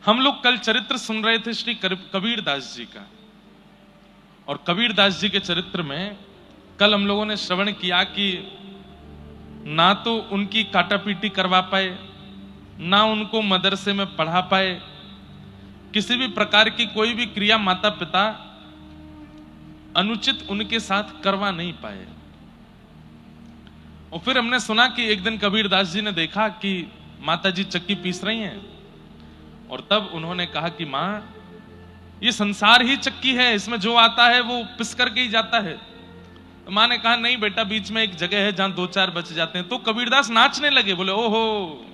हम लोग कल चरित्र सुन रहे थे श्री कबीर दास जी का, और कबीर दास जी के चरित्र में कल हम लोगों ने श्रवण किया कि ना तो उनकी काटापीटी करवा पाए, ना उनको मदरसे में पढ़ा पाए, किसी भी प्रकार की कोई भी क्रिया माता पिता अनुचित उनके साथ करवा नहीं पाए। और फिर हमने सुना कि एक दिन कबीर दास जी ने देखा कि माता जी चक्की पीस रही हैं, और तब उन्होंने कहा कि मां, ये संसार ही चक्की है, इसमें जो आता है वो पिस करके ही जाता है। तो मां ने कहा नहीं बेटा, बीच में एक जगह है जहां 2-4 बच जाते हैं। तो कबीरदास नाचने लगे, बोले ओहो,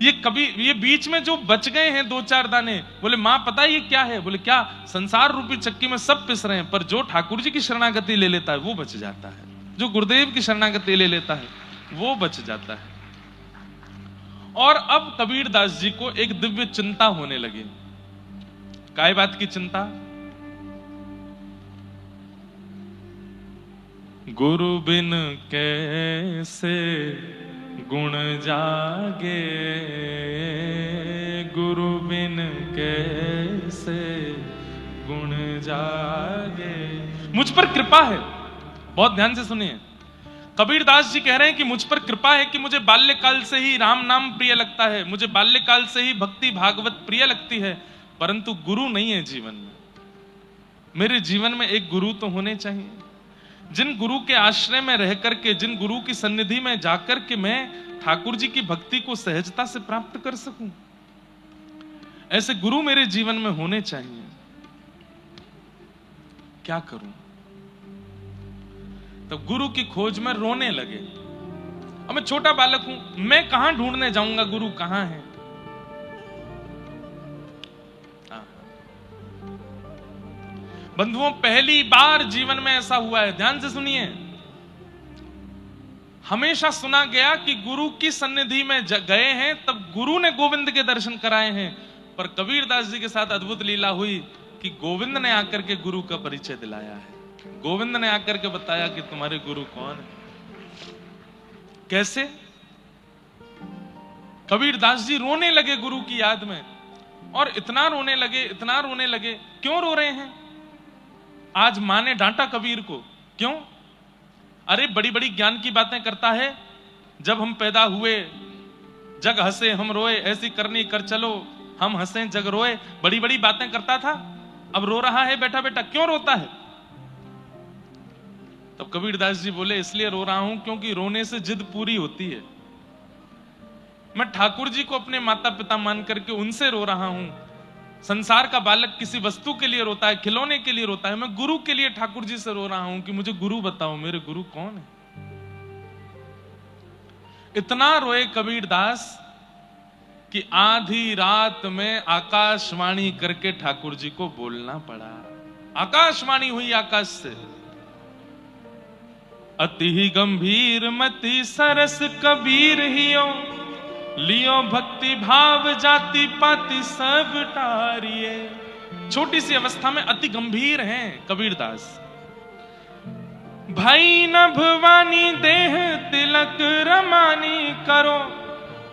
ये बीच में जो बच गए हैं 2-4 दाने, बोले मां पता है ये क्या है? बोले क्या? संसार रूपी चक्की में सब पिस रहे हैं, पर जो ठाकुर जी की शरणागति ले लेता है वो बच जाता है, जो गुरुदेव की शरणागति ले लेता है वो बच जाता है। और अब कबीरदास जी को एक दिव्य चिंता होने लगी। काय बात की चिंता? गुरु बिन कैसे गुण जागे, गुरु बिन कैसे गुण जागे। मुझ पर कृपा है, बहुत ध्यान से सुनिए। कबीरदास जी कह रहे हैं कि मुझ पर कृपा है कि मुझे बाल्यकाल से ही राम नाम प्रिय लगता है, मुझे बाल्यकाल से ही भक्ति भागवत प्रिय लगती है, परंतु गुरु नहीं है जीवन में। मेरे जीवन में एक गुरु तो होने चाहिए, जिन गुरु के आश्रय में रह करके, जिन गुरु की सन्निधि में जाकर के मैं ठाकुर जी की भक्ति को सहजता से प्राप्त कर सकूं। ऐसे गुरु मेरे जीवन में होने चाहिए। क्या करूं? तो गुरु की खोज में रोने लगे। अब मैं छोटा बालक हूं, मैं कहां ढूंढने जाऊंगा गुरु कहां है? बंधुओं, पहली बार जीवन में ऐसा हुआ है, ध्यान से सुनिए। हमेशा सुना गया कि गुरु की सन्निधि में गए हैं तब गुरु ने गोविंद के दर्शन कराए हैं, पर कबीरदास जी के साथ अद्भुत लीला हुई कि गोविंद ने आकर के गुरु का परिचय दिलाया है। गोविंद ने आकर के बताया कि तुम्हारे गुरु कौन है। कैसे? कबीरदास जी रोने लगे गुरु की याद में, और इतना रोने लगे, इतना रोने लगे। क्यों रो रहे हैं? आज मां ने डांटा कबीर को, क्यों? अरे बड़ी बड़ी ज्ञान की बातें करता है, जब हम पैदा हुए जग हंसे हम रोए, ऐसी करनी कर चलो हम हंसे जग रोए, बड़ी बड़ी बातें करता था, अब रो रहा है बैठा बैठा, क्यों रोता है? तब कबीरदास जी बोले इसलिए रो रहा हूं क्योंकि रोने से जिद पूरी होती है। मैं ठाकुर जी को अपने माता पिता मान करके उनसे रो रहा हूं। संसार का बालक किसी वस्तु के लिए रोता है, खिलौने के लिए रोता है, मैं गुरु के लिए ठाकुर जी से रो रहा हूं कि मुझे गुरु बताओ, मेरे गुरु कौन है? इतना रोए कबीरदास कि आधी रात में आकाशवाणी करके ठाकुर जी को बोलना पड़ा। आकाशवाणी हुई आकाश से, अति ही गंभीर मति सरस कबीर हियो, लियो भक्ति भाव जाति पाति सब टारिये। छोटी सी अवस्था में अति गंभीर हैं कबीरदास। भाई न भवानी देह तिलक रमानी करो,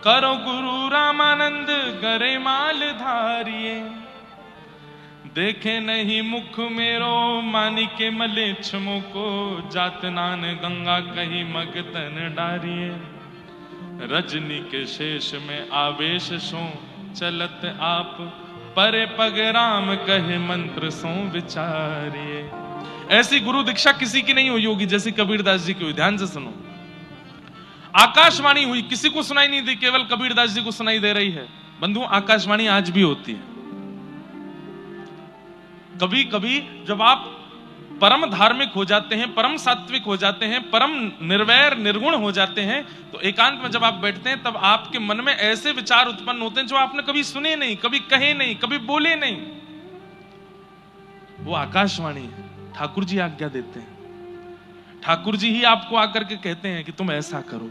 करो गुरु रामानंद गरे माल धारिये। देखे नहीं मुख मेरो मानी के मले छमो को, जात नान गंगा कहीं मगतन डारिये। रजनी के शेष में आवेश सो चलत आप, परे पग राम कहे मंत्र सो विचारिये। ऐसी गुरु दीक्षा किसी की नहीं हुई होगी जैसी कबीरदास जी की हुई। ध्यान से सुनो, आकाशवाणी हुई, किसी को सुनाई नहीं दी, केवल कबीरदास जी को सुनाई दे रही है। बंधुओं, आकाशवाणी आज भी होती है। कभी कभी जब आप परम धार्मिक हो जाते हैं, परम सात्विक हो जाते हैं, परम निर्वैर निर्गुण हो जाते हैं, तो एकांत में जब आप बैठते हैं तब आपके मन में ऐसे विचार उत्पन्न होते हैं जो आपने कभी सुने नहीं, कभी कहे नहीं, कभी बोले नहीं। वो आकाशवाणी है, ठाकुर जी आज्ञा देते हैं। ठाकुर जी ही आपको आकर के कहते हैं कि तुम ऐसा करो।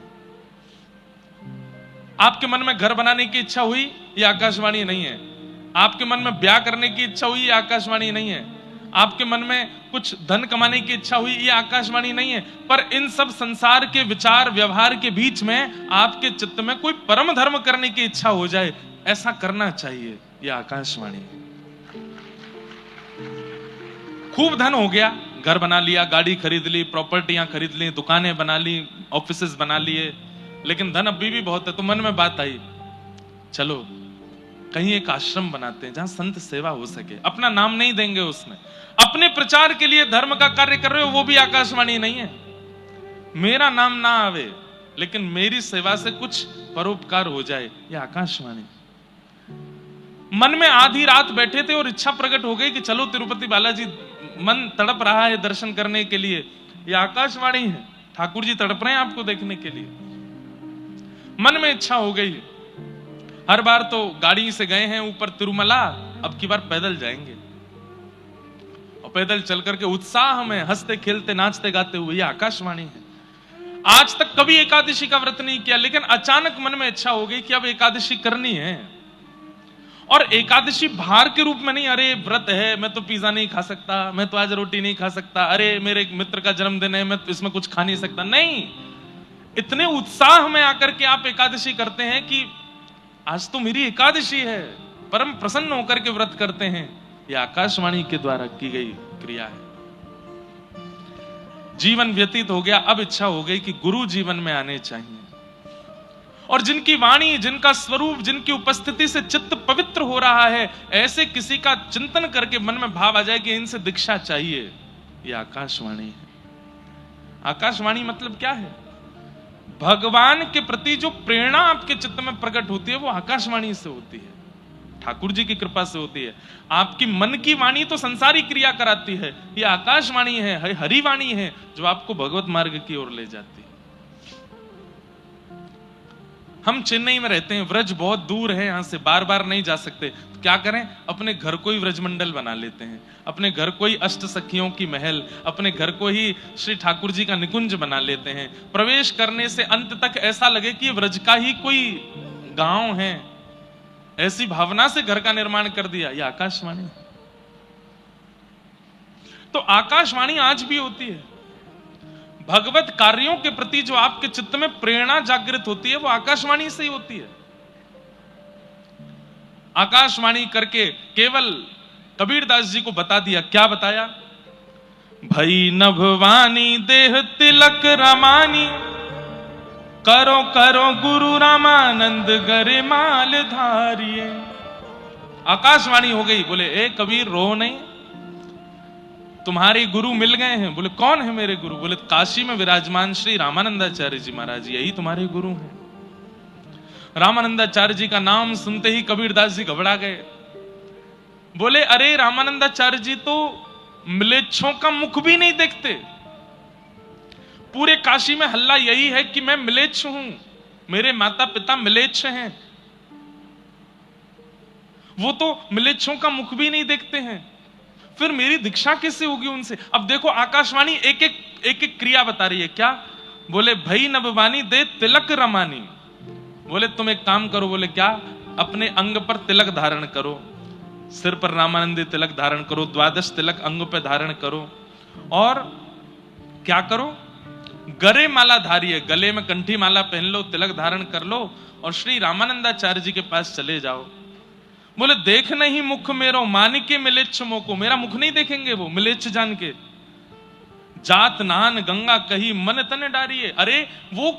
आपके मन में घर बनाने की इच्छा हुई, ये आकाशवाणी नहीं है। आपके मन में ब्याह करने की इच्छा हुई, ये आकाशवाणी नहीं है। आपके मन में कुछ धन कमाने की इच्छा हुई, ये आकाशवाणी नहीं है। पर इन सब संसार के विचार व्यवहार के बीच में आपके चित्त में कोई परम धर्म करने की इच्छा हो जाए, ऐसा करना चाहिए। ये आकाशवाणी है। खूब धन हो गया, घर बना लिया, गाड़ी खरीद ली, प्रॉपर्टियां खरीद ली, दुकानें बना ली, ऑफिसेस बना लिए, लेकिन धन अभी भी बहुत है। तो मन में बात आई, चलो कहीं एक आश्रम बनाते हैं जहां संत सेवा हो सके। अपना नाम नहीं देंगे उसमें, अपने प्रचार के लिए धर्म का कार्य कर रहे हो, वो भी आकाशवाणी नहीं है। मेरा नाम ना आवे लेकिन मेरी सेवा से कुछ परोपकार हो जाए, ये आकाशवाणी। मन में आधी रात बैठे थे और इच्छा प्रकट हो गई कि चलो तिरुपति बालाजी, मन तड़प रहा है दर्शन करने के लिए, ये आकाशवाणी है। ठाकुर जी तड़प रहे हैं आपको देखने के लिए। मन में इच्छा हो गई। हर बार तो गाड़ी से गए हैं ऊपर तिरुमला, अब की बार पैदल जाएंगे, और पैदल चल करके उत्साह में हंसते खेलते नाचते गाते हुए, ये आकाशवाणी है। आज तक कभी एकादशी का व्रत नहीं किया, लेकिन अचानक मन में इच्छा हो गई कि अब एकादशी करनी है। और एकादशी भार के रूप में नहीं, अरे व्रत है मैं तो पिज्जा नहीं खा सकता, मैं तो आज रोटी नहीं खा सकता, अरे मेरे एक मित्र का जन्मदिन है मैं तो इसमें कुछ खा नहीं सकता। नहीं, इतने उत्साह में आकर के आप एकादशी करते हैं कि आज तो मेरी एकादशी है, परम प्रसन्न होकर के व्रत करते हैं। यह आकाशवाणी के द्वारा की गई क्रिया है। जीवन व्यतीत हो गया, अब इच्छा हो गई कि गुरु जीवन में आने चाहिए, और जिनकी वाणी, जिनका स्वरूप, जिनकी उपस्थिति से चित्त पवित्र हो रहा है, ऐसे किसी का चिंतन करके मन में भाव आ जाए कि इनसे दीक्षा चाहिए, यह आकाशवाणी है। आकाशवाणी मतलब क्या है? भगवान के प्रति जो प्रेरणा आपके चित्त में प्रकट होती है वो आकाशवाणी से होती है, ठाकुर जी की कृपा से होती है। आपकी मन की वाणी तो संसारी क्रिया कराती है, ये आकाशवाणी है, हरिवाणी है, जो आपको भगवत मार्ग की ओर ले जाती है। हम चेन्नई में रहते हैं, व्रज बहुत दूर है यहां से, बार बार नहीं जा सकते, तो क्या करें, अपने घर को ही व्रजमंडल बना लेते हैं, अपने घर को ही अष्ट सखियों की महल, अपने घर को ही श्री ठाकुर जी का निकुंज बना लेते हैं। प्रवेश करने से अंत तक ऐसा लगे कि व्रज का ही कोई गांव है, ऐसी भावना से घर का निर्माण कर दिया। यह आकाशवाणी। तो आकाशवाणी आज भी होती है। भगवत कार्यों के प्रति जो आपके चित्त में प्रेरणा जागृत होती है वो आकाशवाणी से ही होती है। आकाशवाणी करके केवल कबीरदास जी को बता दिया, क्या बताया? भई नभवानी देह तिलक रमानी, करो करो गुरु रामानंद गरिमाल धारिये। आकाशवाणी हो गई। बोले ए कबीर रो नहीं, तुम्हारे गुरु मिल गए हैं। बोले कौन है मेरे गुरु? बोले काशी में विराजमान श्री रामानंदाचार्य जी महाराज, यही तुम्हारे गुरु हैं। रामानंदाचार्य जी का नाम सुनते ही कबीरदास जी घबरा गए। बोले अरे रामानंदाचार्य जी तो म्लेच्छों का मुख भी नहीं देखते। पूरे काशी में हल्ला यही है कि मैं म्लेच्छ हूं, मेरे माता पिता म्लेच्छ हैं। वो तो म्लेच्छों का मुख भी नहीं देखते हैं, फिर मेरी दीक्षा कैसे होगी उनसे? अब देखो आकाशवाणी एक एक क्रिया बता रही है। क्या? बोले भई नभवानी दे तिलक रमानी। बोले तुम एक काम करो। बोले क्या? अपने अंग पर तिलक धारण करो, सिर पर रामानंदी तिलक धारण करो, 12 तिलक अंग पे धारण करो, और क्या करो? गरे माला धारिये, गले में कंठी माला पहन लो, तिलक धारण कर लो, और श्री रामानंदाचार्य जी के पास चले जाओ। बोले देख नहीं मुख मेरो मानिके मिलेच्छ मोको, मेरा मुख नहीं देखेंगे वो मिलेच्छ जान के। जात नान गंगा कही मन तने डारिये। अरे वो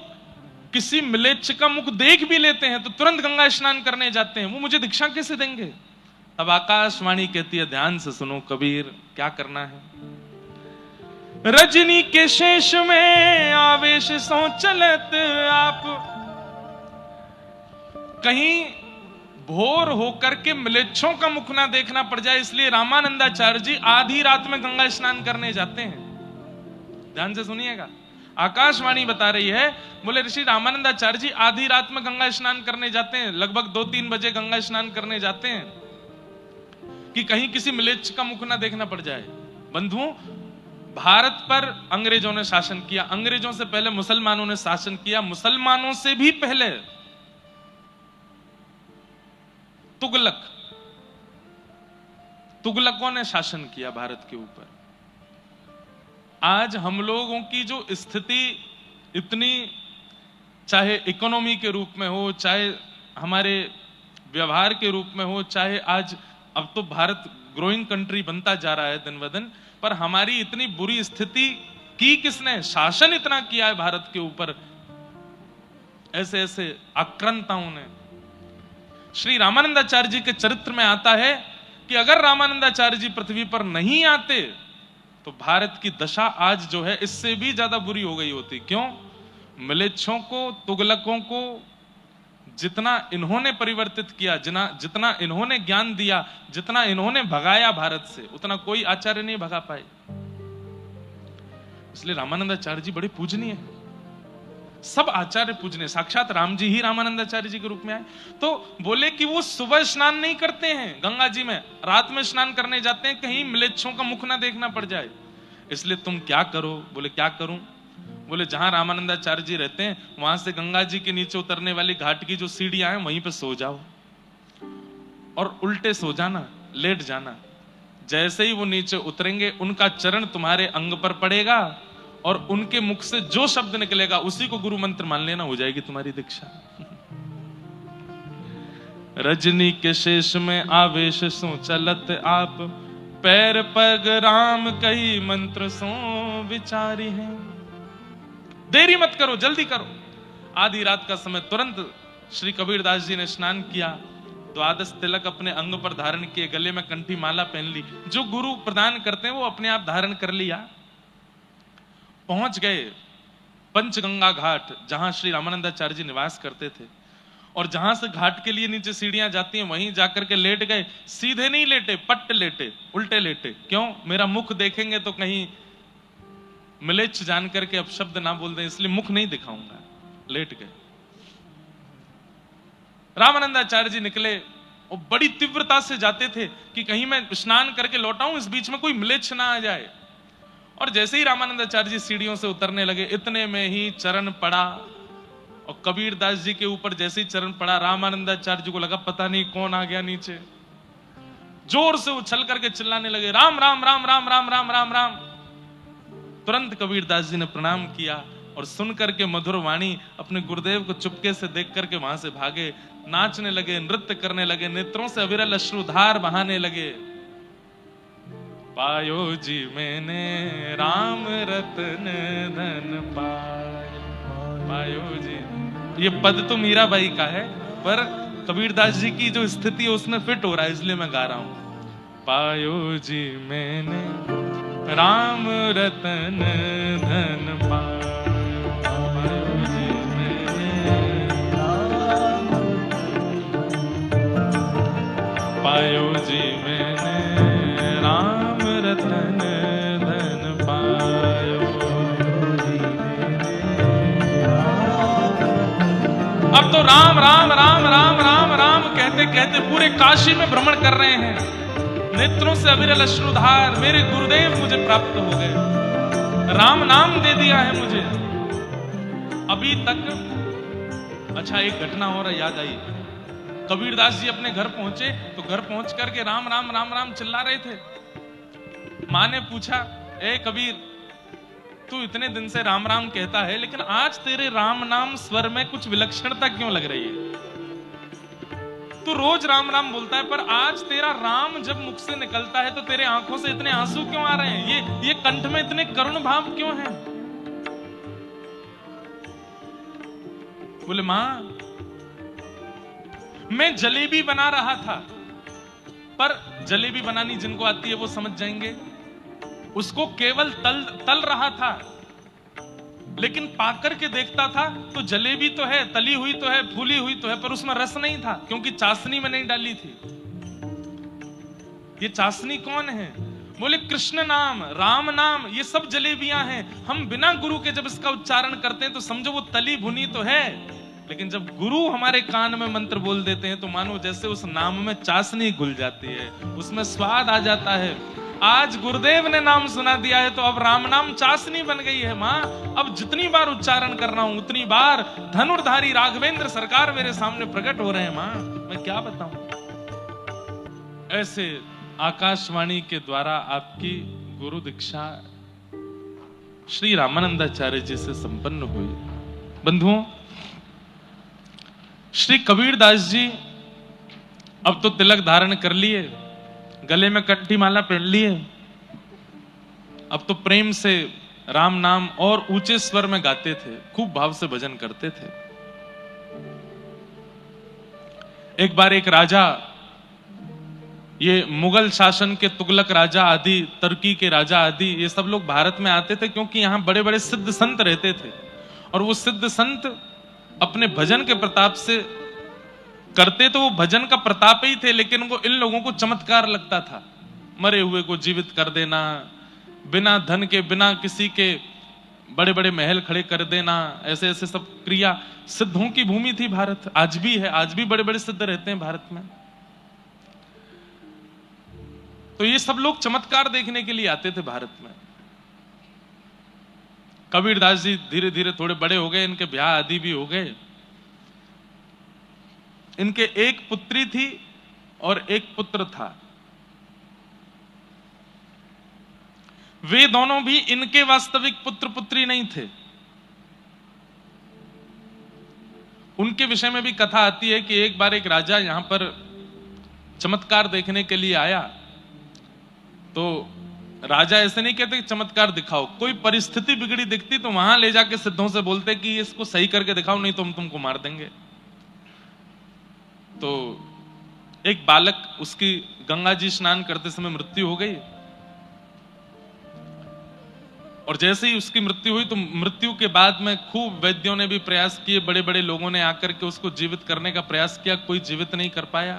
किसी मिलेच्छ का मुख देख भी लेते हैं तो तुरंत गंगा स्नान करने जाते हैं, वो मुझे दीक्षा कैसे देंगे? अब आकाशवाणी कहती है ध्यान से सुनो कबीर, क्या करना है? रजनी के शेष में आवेश सो चलत आप, कहीं भोर होकर के म्लेच्छों का मुख ना देखना पड़ जाए, इसलिए रामानंदाचार्य जी आधी रात में गंगा स्नान करने जाते हैं। ध्यान से सुनिएगा, आकाशवाणी बता रही है। बोले ऋषि रामानंदाचार्य जी आधी रात में गंगा स्नान करने जाते हैं, लगभग 2-3 बजे गंगा स्नान करने जाते हैं कि कहीं किसी म्लेच्छ का मुख ना देखना पड़ जाए। बंधुओं, भारत पर अंग्रेजों ने शासन किया, अंग्रेजों से पहले मुसलमानों ने शासन किया, मुसलमानों से भी पहले तुगलकों ने शासन किया भारत के ऊपर। आज हम लोगों की जो स्थिति इतनी, चाहे इकोनॉमी के रूप में हो, चाहे हमारे व्यवहार के रूप में हो, चाहे आज अब तो भारत ग्रोइंग कंट्री बनता जा रहा है दिन ब दिन, पर हमारी इतनी बुरी स्थिति की किसने? शासन इतना किया है भारत के ऊपर, ऐसे ऐसे आक्रांताओं ने। श्री रामानंदाचार्य जी के चरित्र में आता है कि अगर रामानंदाचार्य जी पृथ्वी पर नहीं आते तो भारत की दशा आज जो है इससे भी ज्यादा बुरी हो गई होती। क्यों? मिलेच्छों को, तुगलकों को जितना इन्होंने परिवर्तित किया, जितना इन्होंने ज्ञान दिया, जितना इन्होंने भगाया भारत से, उतना कोई आचार्य नहीं भगा पाए। इसलिए रामानंदाचार्य जी बड़े पूजनीय हैं। सब आचार्य पूजनीय, साक्षात राम जी ही रामानंदाचार्य जी के रूप में आए। तो बोले कि वो सुबह स्नान नहीं करते हैं गंगा जी में, रात में स्नान करने जाते हैं, कहीं म्लेच्छों का मुख ना देखना पड़ जाए। इसलिए तुम क्या करो? बोले क्या करूं? बोले जहां रामानंदाचार्य जी रहते हैं वहां से गंगा जी के नीचे उतरने वाली घाट की जो सीढ़ियां हैं वहीं पे सो जाओ और उल्टे सो जाना, लेट जाना। जैसे ही वो नीचे उतरेंगे उनका चरण तुम्हारे अंग पर पड़ेगा और उनके मुख से जो शब्द निकलेगा उसी को गुरु मंत्र मान लेना, हो जाएगी तुम्हारी दीक्षा। रजनी के शेष में आवेश सो चलत आप, पैर पग राम कही मंत्र सो विचारी है। देरी मत करो, जल्दी करो। आधी रात का समय, तुरंत श्री कबीरदास जी ने स्नान किया, द्वादश तिलक अपने अंग पर धारण किए, गले में कंठी माला पहन ली, जो गुरु प्रदान करते हैं वो अपने आप धारण कर लिया। पहुंच गए पंचगंगा घाट, जहां श्री रामानंदाचार्य जी निवास करते थे, और जहां से घाट के लिए नीचे सीढ़ियां जाती हैं वहीं जाकर के लेट गए। सीधे नहीं लेटे, पट्ट लेटे, उल्टे लेटे। क्यों? मेरा मुख देखेंगे तो कहीं मिलेच्छ जान करके अब शब्द ना बोल दें, इसलिए मुख नहीं दिखाऊंगा। लेट गए। रामानंदाचार्य जी निकले और बड़ी तीव्रता से जाते थे कि कहीं मैं स्नान करके लौटाऊं, इस बीच में कोई मिलेच्छ ना आ जाए। और जैसे ही रामानंदाचार्य जी सीढ़ियों से उतरने लगे, इतने में ही चरण पड़ा, और कबीरदास जी के ऊपर जैसे ही चरण पड़ा, रामानंदाचार्य जी को लगा पता नहीं कौन आ गया नीचे। जोर से उछल करके चिल्लाने लगे, राम राम राम राम राम राम राम राम। तुरंत कबीरदास जी ने प्रणाम किया और सुन करके मधुर वाणी अपने गुरुदेव को चुपके से देख करके वहां से भागे, नाचने लगे, नृत्य करने लगे, नेत्रों से अविरल अश्रुधार बहाने लगे। पायो जी मैंने राम रतन धन पायो जी। ये पद तो मीराबाई का है, पर कबीरदास जी की जो स्थिति है उसमें फिट हो रहा है, इसलिए मैं गा रहा हूं। पायो जी मैंने राम रतन धन पायो जी मैंने पायो जी मैंने राम रतन धन पायो। अब तो राम राम राम राम राम राम कहते कहते पूरे काशी में भ्रमण कर रहे हैं, नेत्रों से अविरल अश्रुधार। मेरे गुरुदेव मुझे प्राप्त हो गए, राम नाम दे दिया है मुझे। अभी तक अच्छा एक घटना और याद आई। कबीरदास जी अपने घर पहुंचे तो घर पहुंच करके राम राम राम राम चिल्ला रहे थे। मां ने पूछा, ए कबीर, तू इतने दिन से राम राम कहता है, लेकिन आज तेरे राम नाम स्वर में कुछ विलक्षणता क्यों लग रही है? तू रोज राम राम बोलता है, पर आज तेरा राम जब मुख से निकलता है तो तेरे आंखों से इतने आंसू क्यों आ रहे हैं? ये कंठ में इतने करुण भाव क्यों हैं? बोले, मां, मैं जलेबी बना रहा था, पर जलेबी बनानी जिनको आती है वो समझ जाएंगे, उसको केवल तल रहा था, लेकिन पाकर के देखता था तो जलेबी तो है, तली हुई तो है, फूली हुई तो है, पर उसमें रस नहीं था, क्योंकि चाशनी में नहीं डाली थी। ये चाशनी कौन है? बोले, कृष्ण नाम, राम नाम, ये सब जलेबियां हैं। हम बिना गुरु के जब इसका उच्चारण करते हैं तो समझो वो तली भुनी तो है, लेकिन जब गुरु हमारे कान में मंत्र बोल देते हैं तो मानो जैसे उस नाम में चाशनी घुल जाती है, उसमें स्वाद आ जाता है। आज गुरुदेव ने नाम सुना दिया है तो अब राम नाम चाशनी बन गई है। मां, अब जितनी बार उच्चारण कर रहा हूं उतनी बार धनुर्धारी राघवेंद्र सरकार मेरे सामने प्रकट हो रहे हैं। मां, मैं क्या बताऊं। ऐसे आकाशवाणी के द्वारा आपकी गुरु दीक्षा श्री रामानंदाचार्य जी से संपन्न हुई। बंधुओं, श्री कबीरदास जी अब तो तिलक धारण कर लिए, गले में कंठी माला पहन लिए, अब तो प्रेम से राम नाम और ऊंचे स्वर में गाते थे, खूब भाव से भजन करते थे। एक बार एक राजा, ये मुगल शासन के तुगलक राजा आदि, तुर्की के राजा आदि, ये सब लोग भारत में आते थे क्योंकि यहां बड़े बड़े सिद्ध संत रहते थे, और वो सिद्ध संत अपने भजन के प्रताप से करते तो वो भजन का प्रताप ही थे, लेकिन वो इन लोगों को चमत्कार लगता था। मरे हुए को जीवित कर देना, बिना धन के, बिना किसी के बड़े बड़े महल खड़े कर देना, ऐसे ऐसे सब क्रिया। सिद्धों की भूमि थी भारत, आज भी है, आज भी बड़े बड़े सिद्ध रहते हैं भारत में। तो ये सब लोग चमत्कार देखने के लिए आते थे भारत में। कबीरदास जी धीरे धीरे थोड़े बड़े हो गए, इनके ब्याह आदि भी हो गए। इनके एक पुत्री थी और एक पुत्र था। वे दोनों भी इनके वास्तविक पुत्र पुत्री नहीं थे। उनके विषय में भी कथा आती है कि एक बार एक राजा यहां पर चमत्कार देखने के लिए आया, तो राजा ऐसे नहीं कहते कि चमत्कार दिखाओ, कोई परिस्थिति बिगड़ी दिखती तो वहां ले जाके सिद्धों से बोलते कि इसको सही करके दिखाओ, नहीं तो हम तुमको मार देंगे। तो एक बालक, उसकी गंगा जी स्नान करते समय मृत्यु हो गई, और जैसे ही उसकी मृत्यु हुई तो मृत्यु के बाद में खूब वैद्यों ने भी प्रयास किए, बड़े बड़े लोगों ने आकर के उसको जीवित करने का प्रयास किया, कोई जीवित नहीं कर पाया।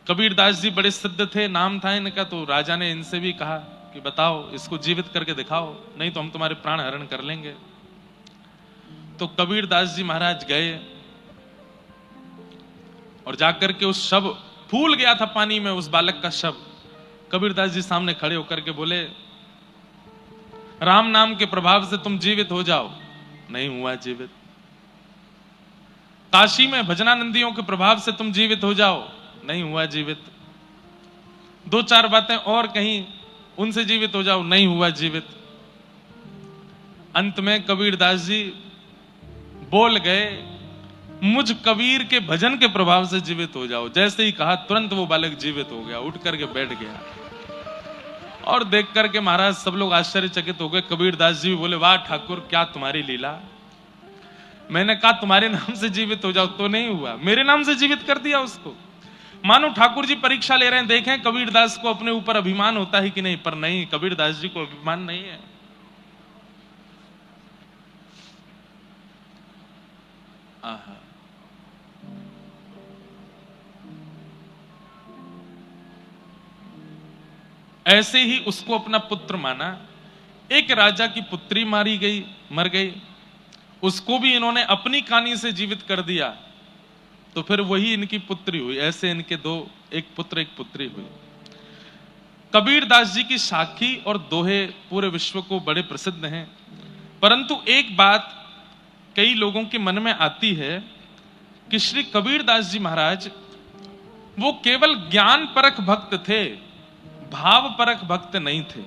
कबीरदास जी बड़े सिद्ध थे, नाम था इनका, तो राजा ने इनसे भी कहा कि बताओ, इसको जीवित करके दिखाओ, नहीं तो हम तुम्हारे प्राण हरण कर लेंगे। तो कबीरदास जी महाराज गए और जाकर के उस शव, फूल गया था पानी में उस बालक का शव, कबीरदास जी सामने खड़े होकर के बोले, राम नाम के प्रभाव से तुम जीवित हो जाओ। नहीं हुआ जीवित। काशी में भजनानंदियों के प्रभाव से तुम जीवित हो जाओ। नहीं हुआ जीवित। दो चार बातें और कहीं, उनसे जीवित हो जाओ। नहीं हुआ जीवित। अंत में कबीरदास जी बोल गए, मुझ कबीर के भजन के प्रभाव से जीवित हो जाओ। जैसे ही कहा तुरंत वो बालक जीवित हो गया, उठ करके बैठ गया। और देख करके महाराज सब लोग आश्चर्यचकित हो गए। कबीरदास जी भी बोले, वाह ठाकुर, क्या तुम्हारी लीला। मैंने कहा तुम्हारे नाम से जीवित हो जाओ, तो नहीं हुआ, मेरे नाम से जीवित कर दिया उसको। मानो ठाकुर जी परीक्षा ले रहे हैं, देखें कबीरदास को अपने ऊपर अभिमान होता है कि नहीं। पर नहीं, कबीरदास जी को अभिमान नहीं है। आहा, ऐसे ही उसको अपना पुत्र माना। एक राजा की पुत्री मारी गई, मर गई, उसको भी इन्होंने अपनी कहानी से जीवित कर दिया, तो फिर वही इनकी पुत्री हुई। ऐसे इनके दो, एक पुत्र एक पुत्री हुई। कबीरदास जी की साखी और दोहे पूरे विश्व को बड़े प्रसिद्ध हैं, परंतु एक बात कई लोगों के मन में आती है कि श्री कबीरदास जी महाराज वो केवल ज्ञान परक भक्त थे, भाव परक भक्त नहीं थे।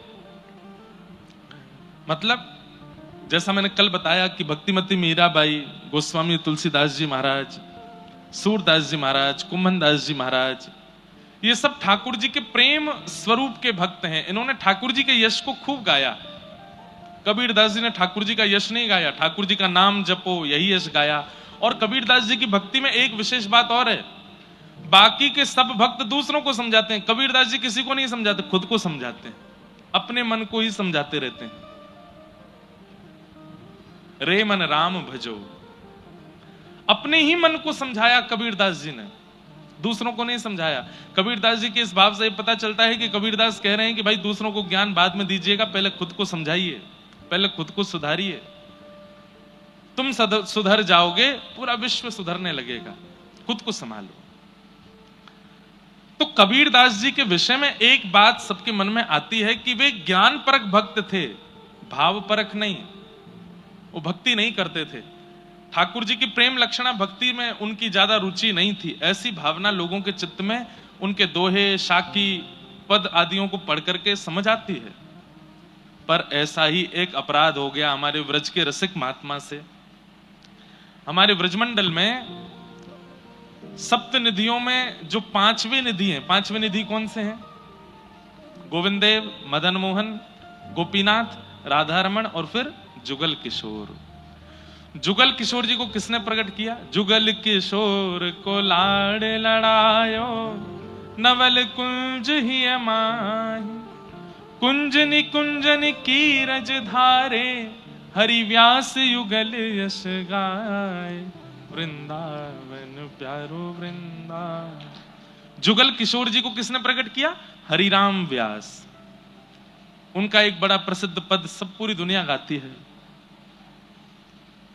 मतलब जैसा मैंने कल बताया कि भक्तिमती मीराबाई, गोस्वामी तुलसीदास जी महाराज, सूरदास जी महाराज, कुम्भनदास जी महाराज, ये सब ठाकुर जी के प्रेम स्वरूप के भक्त हैं। इन्होंने ठाकुर जी के यश को खूब गाया। कबीरदास जी ने ठाकुर जी का यश नहीं गाया, ठाकुर जी का नाम जपो, यही यश गाया। और कबीरदास जी की भक्ति में एक विशेष बात और है, बाकी के सब भक्त दूसरों को समझाते हैं, कबीरदास जी किसी को नहीं समझाते, खुद को समझाते हैं, अपने मन को ही समझाते रहते हैं। रे मन राम भजो, अपने ही मन को समझाया कबीरदास जी ने, दूसरों को नहीं समझाया। कबीरदास जी के इस भाव से पता चलता है कि कबीरदास कह रहे हैं कि भाई दूसरों को ज्ञान बाद में दीजिएगा, पहले खुद को समझाइए, पहले खुद को सुधारिए। तुम सुधर जाओगे, पूरा विश्व सुधरने लगेगा। खुद को संभालो। तो कबीरदास जी के विषय में एक बात सबके मन में आती है कि वे ज्ञान परक भक्त थे, भाव परक नहीं। वो भक्ति नहीं करते थे। ठाकुर जी की प्रेम लक्षणा भक्ति में उनकी ज्यादा रुचि नहीं थी। ऐसी भावना लोगों के चित्त में उनके दोहे, शाकी, पद आदियों को पढ़ करके समझ आती है। पर ऐसा ही एक अपराध हो गया हमारे व्रज के रसिक महात्मा से। हमारे व्रजमंडल में सप्त निधियों में जो पांचवी निधि है, पांचवी निधि कौन से हैं? गोविंद देव, मदन मोहन, गोपीनाथ, राधा रमण और फिर जुगल किशोर। जुगल किशोर जी को किसने प्रकट किया? जुगल किशोर को लाड़ लड़ायो, नवल कुंज ही माही, कुंजनी कुंजन की रज धारे, हरि व्यास युगल यश गाय, वृंदावन प्यारो वृंदावन। जुगल किशोर जी को किसने प्रकट किया? हरिराम व्यास। उनका एक बड़ा प्रसिद्ध पद सब पूरी दुनिया गाती है,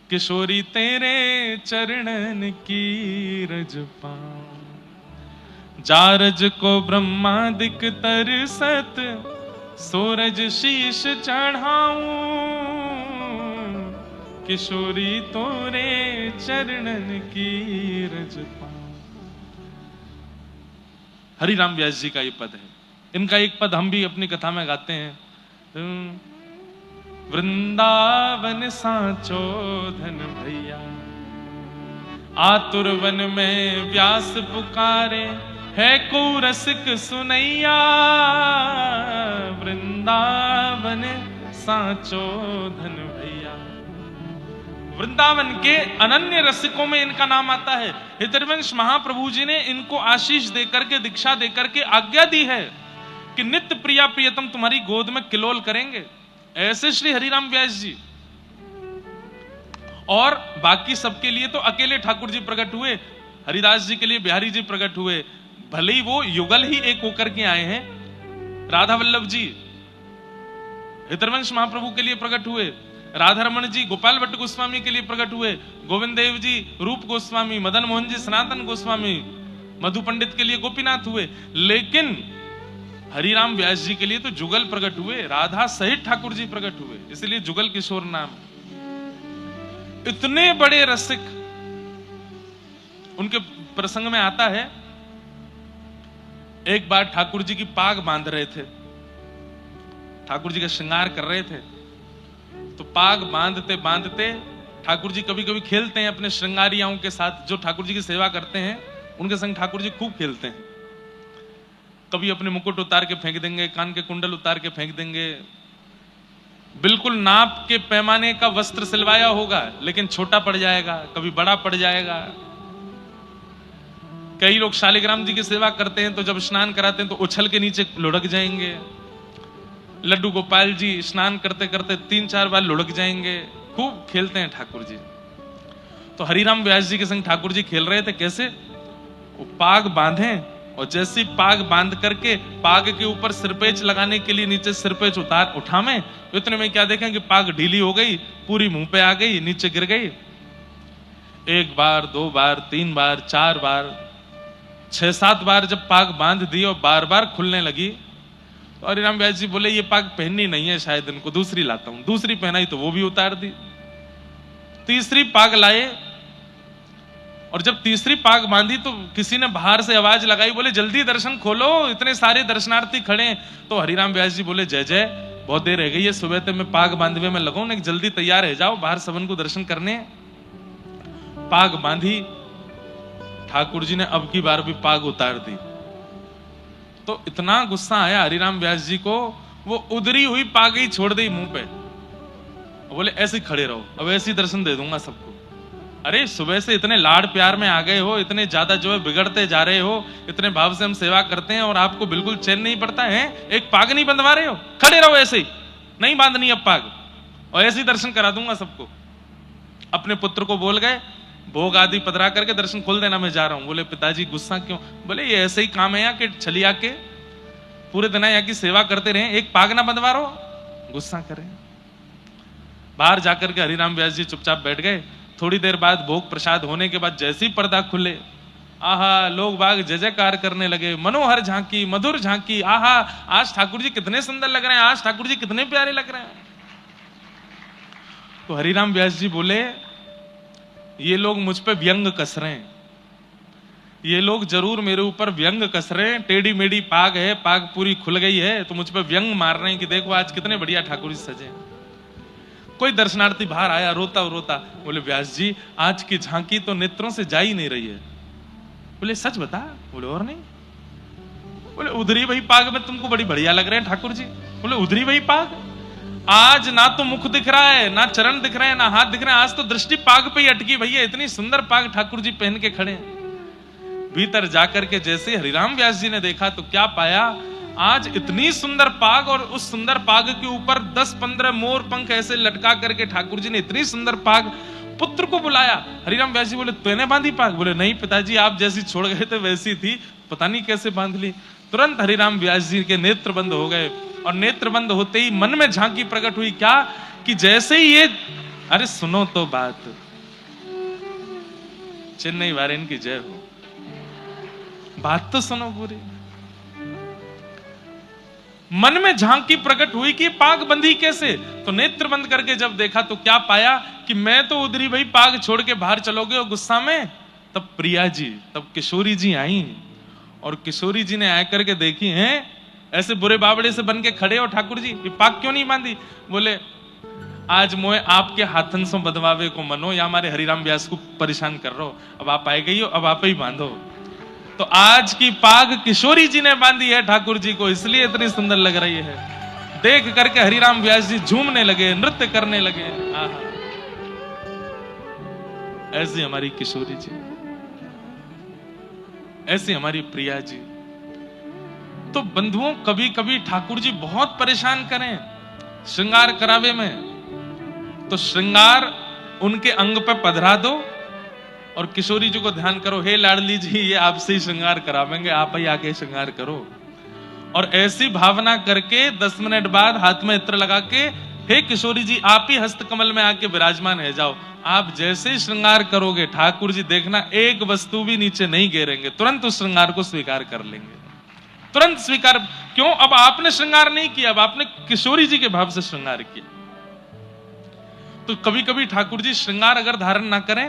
किशोरी तेरे चरणन की रज पाऊं, जारज को ब्रह्मादिक तरसत, सूरज शीश चढ़ाऊं, किशोरी तोरे चरणन की रज पाऊं। हरिराम व्यास जी का ये पद है। इनका एक पद हम भी अपनी कथा में गाते हैं, वृंदावन सांचो धन भैया, आतुर वन में व्यास पुकारे, है को रसिक सुनैया, वृंदावन सांचो धन भैया। वृंदावन के अनन्य रसिकों में इनका नाम आता है। हितवंश महाप्रभु जी ने इनको आशीष देकर के, दीक्षा देकर के आज्ञा दी है कि नित्य प्रिया प्रियतम तुम्हारी गोद में किलोल करेंगे। ऐसे श्री हरिराम व्यास जी। और बाकी सबके लिए तो अकेले ठाकुर जी प्रकट हुए, हरिदास जी के लिए बिहारी जी प्रकट हुए, भले ही वो युगल ही एक होकर के आए हैं। राधा वल्लभ जी हितवंश महाप्रभु के लिए प्रकट हुए, राधा रमण जी गोपाल भट्ट गोस्वामी के लिए प्रकट हुए, गोविंद देव जी रूप गोस्वामी, मदन मोहन जी सनातन गोस्वामी, मधु पंडित के लिए गोपीनाथ हुए, लेकिन हरिराम व्यास जी के लिए तो जुगल प्रकट हुए, राधा सहित ठाकुर जी प्रकट हुए, इसलिए जुगल किशोर नाम। इतने बड़े रसिक। उनके प्रसंग में आता है, एक बार ठाकुर जी की पाग बांध रहे थे, ठाकुर जी का श्रृंगार कर रहे थे, तो पाग बांधते बांधते ठाकुर जी कभी कभी खेलते हैं अपने श्रृंगारियाओं के साथ। जो ठाकुर जी की सेवा करते हैं उनके संग ठाकुर जी खूब खेलते हैं। कभी अपने मुकुट उतार के फेंक देंगे, कान के कुंडल उतार के फेंक देंगे, बिल्कुल नाप के पैमाने का वस्त्र सिलवाया होगा लेकिन छोटा पड़ जाएगा, कभी बड़ा पड़ जाएगा। कई लोग शालिग्राम जी की सेवा करते हैं तो जब स्नान कराते हैं तो उछल के नीचे लुढ़क जाएंगे। लड्डू गोपाल जी स्नान करते करते 3-4 बार लुढ़क जाएंगे। खूब खेलते हैं ठाकुर जी। तो हरिराम व्यास जी के संग ठाकुर जी खेल रहे थे। कैसे? वो पाग बांधे और जैसी पाग बांध करके पाग के ऊपर सिरपेच लगाने के लिए नीचे सिरपेच उठावे, इतने में क्या देखें कि पाग ढीली हो गई, पूरी मुंह पे आ गई, नीचे गिर गई। 1 बार 2 बार 3 बार 4 बार 6-7 बार जब पाग बांध दी और बार बार खुलने लगी तो हरिराम व्यास जी बोले ये पाग पहननी नहीं है, शायद इनको दूसरी लाता हूं। दूसरी पहनाई तो वो भी उतार दी। तीसरी पाग लाए और जब तीसरी पाग बांधी तो किसी ने बाहर से आवाज लगाई, बोले जल्दी दर्शन खोलो, इतने सारे दर्शनार्थी खड़े हैं। तो हरिराम व्यास जी बोले जय जय, बहुत देर रह गई है, सुबह तक मैं पाग बांधवे में लगाऊं, नहीं जल्दी तैयार है, जाओ बाहर सबन को दर्शन करने। पाग बांधी, ठाकुर जी ने अब की बार भी पाग उतार दी। तो इतना गुस्सा आया हरिराम व्यास जी को, वो उधरी हुई पाग ही छोड़ दी मुंह पे, बोले ऐसे खड़े रहो, अब ऐसे ही दर्शन दे दूंगा सबको। अरे सुबह से इतने लाड प्यार में आ गए हो, इतने ज्यादा जो है बिगड़ते जा रहे हो, इतने भाव से हम सेवा करते हैं और आपको बिल्कुल चैन नहीं पड़ता है, एक पाग नहीं बंधवा रहे हो, खड़े रहो ऐसे ही, नहीं बांधनी अब पाग, और ऐसे ही दर्शन करा दूंगा सबको। अपने पुत्र को बोल गए, भोग आदि पधरा करके दर्शन खोल देना, मैं जा रहा हूं। बोले पिताजी गुस्सा क्यों? बोले ये ऐसे ही काम है यहाँ के, छलिया के पूरे दिन यहाँ की सेवा करते रहे, एक पाग ना बंधवा रहो, गुस्सा करें। बाहर जाकर के हरिराम व्यास जी चुपचाप बैठ गए। थोड़ी देर बाद भोग प्रसाद होने के बाद जैसे ही पर्दा खुले, आहा, लोग बाग जय जयकार करने लगे, मनोहर झांकी, मधुर झांकी, आहा, आज ठाकुर जी कितने सुंदर लग रहे हैं, आज ठाकुर जी कितने प्यारे लग रहे हैं। तो हरिराम व्यास जी बोले ये लोग मुझ पे व्यंग कस रहे हैं, ये लोग जरूर मेरे ऊपर व्यंग कस रहे हैं, टेढ़ी मेढ़ी पाग है, पाग पूरी खुल गई है, तो मुझ पे व्यंग मार रहे हैं कि देखो आज कितने बढ़िया ठाकुर जी सजे। कोई दर्शनार्थी बाहर आया रोता रोता, बोले व्यास जी आज की झांकी तो नेत्रों से जा ही नहीं रही है। बोले सच बता? बोले और नहीं। बोले उधरी वही पाग में तुमको बड़ी बढ़िया लग रहे हैं ठाकुर जी। बोले उधरी वही पाग? आज ना तो मुख दिख रहा है, ना चरण दिख रहे हैं, ना हाथ दिख रहे हैं, आज तो दृष्टि पाग पे ही अटकी। भैया इतनी सुंदर पाग ठाकुर जी पहन के खड़े हैं। भीतर जाकर के जैसे हरिराम व्यास जी ने देखा तो क्या पाया? आज इतनी सुंदर पाग, और उस सुंदर पाग के ऊपर 10-15 मोर पंख ऐसे लटका करके ठाकुर जी ने इतनी सुंदर पाग। पुत्र को बुलाया। हरिराम व्यास जी बोले तूने बांधी पाग? बोले नहीं पिताजी, आप जैसी छोड़ गए थे वैसी थी, पता नहीं कैसे बांध ली। तुरंत हरिराम व्यास जी के नेत्र बंद हो गए, और नेत्र बंद होते ही मन में झांकी प्रकट हुई। क्या? कि जैसे ही ये, अरे सुनो तो बात, चेन्नई वारेन की जय हो, बात तो सुनो पूरी। मन में झांकी प्रकट हुई कि पाग बंधी कैसे। तो नेत्र बंद करके जब देखा तो क्या पाया कि मैं तो उधरी भाई पाग छोड़ के बाहर चलोगे और गुस्सा में। तब प्रिया जी, तब किशोरी जी आई, और किशोरी जी ने आकर के देखी हैं ऐसे बुरे बावड़े से बन के खड़े हो ठाकुर जी, ये पाग क्यों नहीं बांधी? बोले आज मोए आपके हाथन से बदवावे को मनो, या हमारे हरिराम व्यास को परेशान कर रहे हो, अब आप आए गई हो, अब आप ही बांधो। तो आज की पाग किशोरी जी ने बांधी है ठाकुर जी को, इसलिए इतनी सुंदर लग रही है। देख करके हरिराम व्यास जी झूमने लगे, नृत्य करने लगे। ऐसी हमारी किशोरी जी, ऐसी हमारी प्रिया जी। तो बंधुओं, कभी कभी ठाकुर जी बहुत परेशान करें श्रृंगार करावे में, तो श्रृंगार उनके अंग पे पधरा दो, और किशोरी जी को ध्यान करो, हे लाडली जी ये आपसे ही श्रृंगार करावेंगे, आप ही आके श्रृंगार करो। और ऐसी भावना करके 10 मिनट बाद हाथ में इत्र लगा के, हे किशोरी जी आप ही हस्त कमल में आके विराजमान है जाओ। आप जैसे ही श्रृंगार करोगे ठाकुर जी देखना एक वस्तु भी नीचे नहीं गिरेंगे, तुरंत उस श्रृंगार को स्वीकार कर लेंगे, तुरंत स्वीकार। क्यों? अब आपने श्रृंगार नहीं किया, अब आपने किशोरी जी के भाव से श्रृंगार किया। तो कभी कभी ठाकुर जी श्रृंगार अगर धारण ना करें,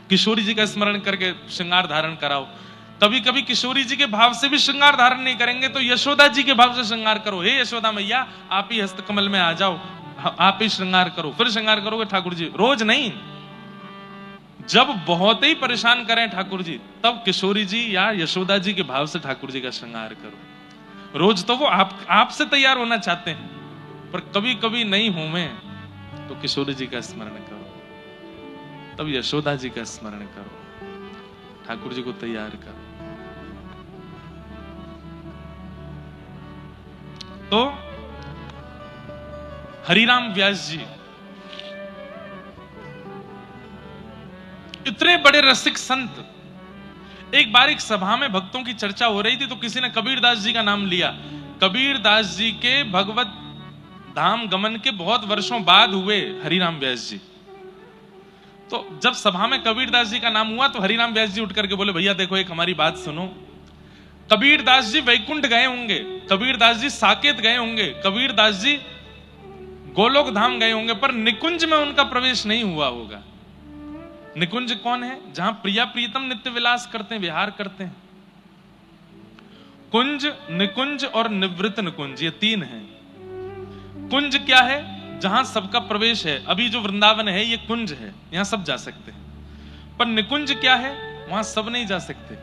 किशोरी जी का स्मरण करके श्रृंगार धारण कराओ। कभी कभी किशोरी जी के भाव से भी श्रृंगार धारण नहीं करेंगे तो यशोदा जी के भाव से श्रृंगार करो, हे यशोदा मैया आप ही हस्त कमल में आ जाओ, आप ही श्रृंगार करो। फिर श्रृंगार करोगे ठाकुर जी, रोज नहीं। जब बहुत ही परेशान करें ठाकुर जी, तब किशोरी जी या यशोदा जी के भाव से ठाकुर जी का श्रृंगार करो। रोज तो वो आपसे तैयार होना चाहते हैं, पर कभी कभी नहीं हूं मैं, तो किशोरी जी का स्मरण करो, तब यशोदा जी का स्मरण करो, ठाकुर जी को तैयार करो। तो हरिराम व्यास जी इतने बड़े रसिक संत। एक बार एक सभा में भक्तों की चर्चा हो रही थी, तो किसी ने कबीरदास जी का नाम लिया। कबीरदास जी के भगवत धाम गमन के बहुत वर्षों बाद हुए हरिराम व्यास जी। तो जब सभा में कबीरदास जी का नाम हुआ तो हरिराम व्यास जी उठ करके बोले, भैया देखो एक हमारी बात सुनो। कबीरदास जी वैकुंठ गए होंगे, कबीरदास जी साकेत गए होंगे, कबीरदास जी गोलोक धाम गए होंगे, पर निकुंज में उनका प्रवेश नहीं हुआ होगा। निकुंज कौन है? जहां प्रिया प्रीतम नित्य विलास करते हैं, विहार करते हैं। कुंज, निकुंज और निवृत्त निकुंज, ये 3 हैं। कुंज क्या है? जहां सबका प्रवेश है। अभी जो वृंदावन है ये कुंज है, यहां सब जा सकते हैं। पर निकुंज क्या है? वहां सब नहीं जा सकते।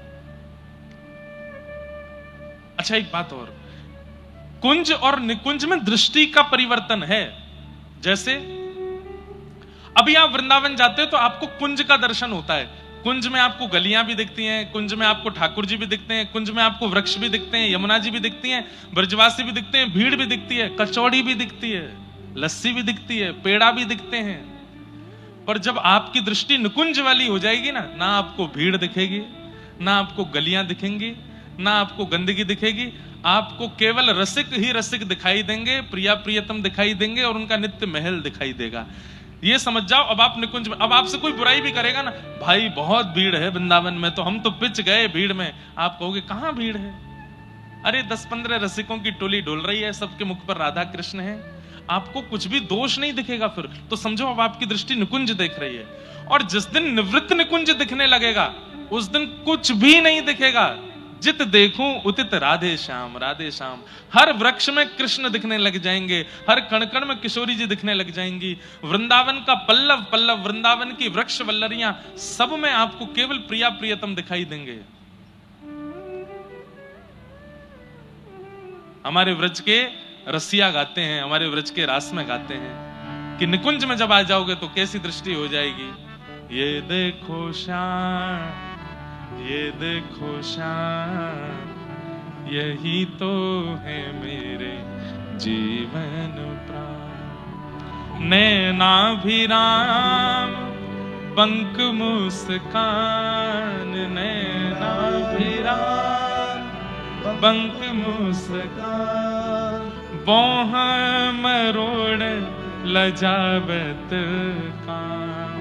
अच्छा एक बात और, कुंज और निकुंज में दृष्टि का परिवर्तन है। जैसे अभी आप वृंदावन जाते हो तो आपको कुंज का दर्शन होता है। कुंज में आपको गलियां भी दिखती हैं, कुंज में आपको ठाकुर जी भी दिखते हैं, कुंज में आपको वृक्ष भी दिखते हैं, यमुना जी भी दिखती हैं, ब्रजवासी भी दिखते हैं, भीड़ भी दिखती है, कचौड़ी भी दिखती है, लस्सी भी दिखती है, पेड़ा भी दिखते हैं। पर जब आपकी दृष्टि निकुंज वाली हो जाएगी ना आपको भीड़ दिखेगी, ना आपको गलियां दिखेंगी, ना आपको गंदगी दिखेगी, आपको केवल रसिक ही रसिक दिखाई देंगे, प्रिया प्रियतम दिखाई देंगे, और उनका नित्य महल दिखाई देगा। ये समझ जाओ। अब आप निकुंज में, अब आपसे कोई बुराई भी करेगा ना, भाई बहुत भीड़ है वृंदावन में, तो हम तो पिच गए भीड़ में, आप कहोगे कहां भीड़ है? अरे 10-15 रसिकों की टोली डोल रही है, सबके मुख पर राधा कृष्ण है, आपको कुछ भी दोष नहीं दिखेगा। फिर तो समझो अब आपकी दृष्टि निकुंज देख रही है। और जिस दिन निवृत्त निकुंज दिखने लगेगा उस दिन कुछ भी नहीं दिखेगा। जित देखूं उतित राधे श्याम, राधे श्याम। हर वृक्ष में कृष्ण दिखने लग जाएंगे, हर कण कण में किशोरी जी दिखने लग जाएंगी। वृंदावन का पल्लव पल्लव, वृंदावन की वृक्ष वल्लरियां, सब में आपको केवल प्रिया प्रियतम दिखाई देंगे। हमारे व्रज के रसिया गाते हैं, हमारे व्रज के रास में गाते हैं कि निकुंज में जब आ जाओगे तो कैसी दृष्टि हो जाएगी। ये देखो श्याम, ये देखो श्याम, यही तो है मेरे जीवन प्राण। नैनाभिराम पंख मुस्कान, नैनाभिराम पंख मुस्कान, बोह मरोड़ लजावत कान,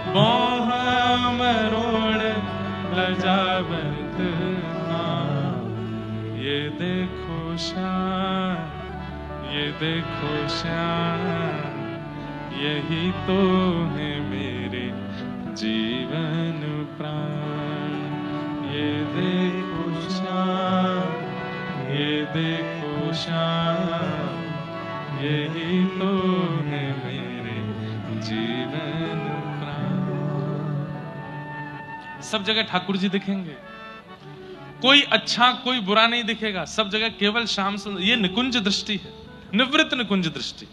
बोह मरोड़ लजावत कान। ये देखो श्याम, ये देखो श्याम, यही तो है मेरे जीवन प्राण। ये देखो श्याम, ये देखो श्याम, यही तो है मेरे जीवन प्राण। सब जगह ठाकुर जी दिखेंगे, कोई अच्छा कोई बुरा नहीं दिखेगा, सब जगह केवल श्याम सुंदर। ये निकुंज दृष्टि है, निवृत्त निकुंज दृष्टि।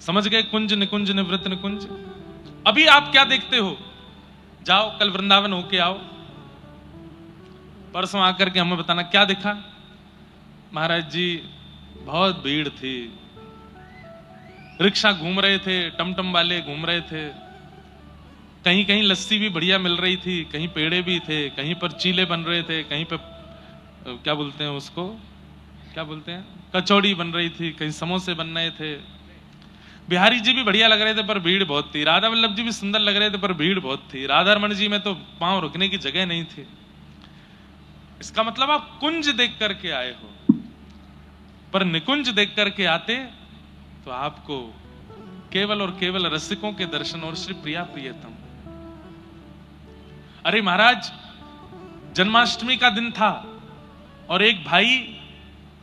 समझ गए? कुंज निकुंज निवृत्त निकुंज। अभी आप क्या देखते हो? जाओ कल वृंदावन होके आओ, परसों आकर के हमें बताना क्या दिखा। महाराज जी बहुत भीड़ थी, रिक्शा घूम रहे थे, टमटम वाले घूम रहे थे, कहीं कहीं लस्सी भी बढ़िया मिल रही थी, कहीं पेड़े भी थे, कहीं पर चीले बन रहे थे, कहीं पर क्या बोलते हैं उसको, क्या बोलते हैं, कचौड़ी बन रही थी, कहीं समोसे बन रहे थे। बिहारी जी भी बढ़िया लग रहे थे पर भीड़ बहुत थी, राधा वल्लभ जी भी सुंदर लग रहे थे पर भीड़ बहुत थी, राधा रमन जी में तो पांव रुकने की जगह नहीं थी। इसका मतलब आप कुंज देख करके आए हो, पर निकुंज देख करके आते तो आपको केवल और केवल रसिकों के दर्शन और श्री प्रिया प्रियतम। अरे महाराज, जन्माष्टमी का दिन था और एक भाई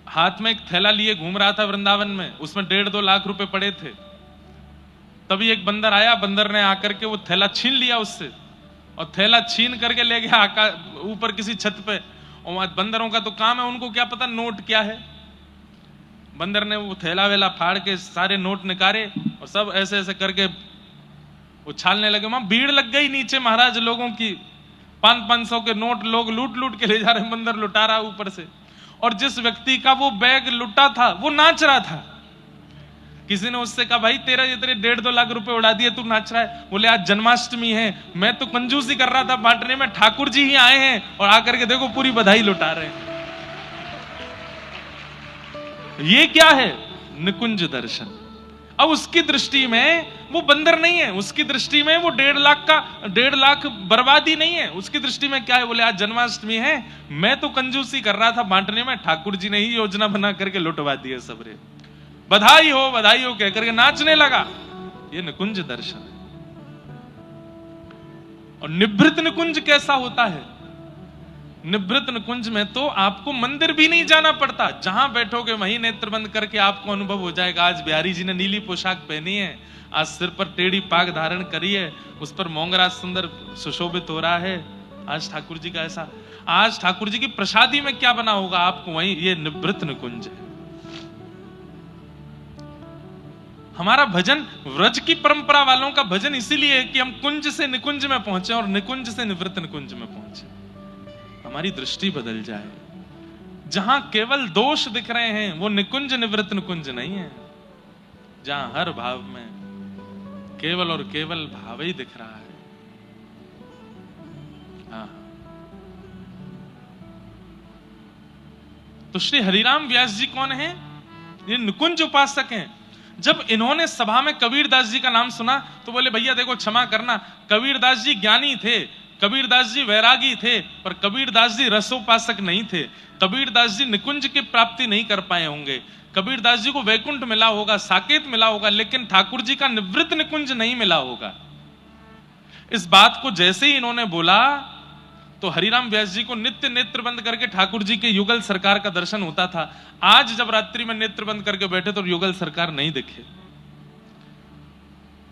हाथ में एक थैला लिए घूम रहा था वृंदावन में, उसमें 1.5-2 लाख रुपए पड़े थे। तभी एक बंदर आया, बंदर ने आकर के वो थैला छीन लिया उससे, और थैला छीन करके ले गया ऊपर किसी छत पे। और बंदरों का तो काम है, उनको क्या पता नोट क्या है। बंदर ने वो थैला वेला फाड़ के सारे नोट निकाले और सब ऐसे ऐसे करके उछालने लगे। वहां भीड़ लग गई नीचे महाराज लोगों की, 500-500 के नोट लोग लूट लूट के ले जा रहे, बंदर लुटा रहा ऊपर से। और जिस व्यक्ति का वो बैग लुटा था वो नाच रहा था। किसी ने उससे कहा, भाई तेरे 1.5-2 लाख रुपए उड़ा दिए, तू नाच रहा है। बोले आज जन्माष्टमी है, मैं तो कंजूसी कर रहा था बांटने में, ठाकुर जी ही आए हैं और आकर के देखो पूरी बधाई लुटा रहे हैं। ये क्या है? निकुंज दर्शन। अब उसकी दृष्टि में वो बंदर नहीं है, उसकी दृष्टि में वो 1.5 लाख बर्बादी नहीं है। उसकी दृष्टि में क्या है? बोले आज जन्माष्टमी है, मैं तो कंजूसी कर रहा था बांटने में, ठाकुर जी ने ही योजना बना करके लुटवा दिए सबरे, बधाई हो कह करके नाचने लगा। ये निकुंज दर्शन है। और निभृत निकुंज कैसा होता है? निभृत निकुंज में तो आपको मंदिर भी नहीं जाना पड़ता, जहां बैठोगे वहीं नेत्र बंद करके आपको अनुभव हो जाएगा। आज बिहारी जी ने नीली पोशाक पहनी है, आज सिर पर टेढ़ी पाग धारण करी है, उस पर मोंगरा सुंदर सुशोभित हो रहा है। आज ठाकुर जी का ऐसा, आज ठाकुर जी की प्रसादी में क्या बना होगा आपको वहीं। ये निभृत निकुंज है। हमारा भजन, व्रज की परंपरा वालों का भजन इसीलिए है कि हम कुंज से निकुंज में पहुंचे और निकुंज से निवृत्त निकुंज में पहुंचे, हमारी दृष्टि बदल जाए। जहां केवल दोष दिख रहे हैं वो निकुंज निवृत्त निकुंज नहीं है। जहां हर भाव में केवल और केवल भाव ही दिख रहा है। हाँ। तो श्री हरिराम व्यास जी कौन है? ये निकुंज उपासक हैं। जब इन्होंने सभा में कबीरदास जी का नाम सुना तो बोले भैया देखो क्षमा करना, कबीरदास जी ज्ञानी थे, कबीरदास जी वैरागी थे, पर कबीरदास जी रसोपासक नहीं थे। कबीरदास जी निकुंज की प्राप्ति नहीं कर पाए होंगे, कबीरदास जी को वैकुंठ मिला होगा, साकेत मिला होगा, लेकिन ठाकुर जी का निवृत्त निकुंज नहीं मिला होगा। इस बात को जैसे ही इन्होंने बोला तो हरिराम व्यास जी को नित्य नेत्र बंद करके ठाकुर जी के युगल सरकार का दर्शन होता था। आज जब रात्रि में नेत्र बंद करके बैठे तो युगल सरकार नहीं दिखे।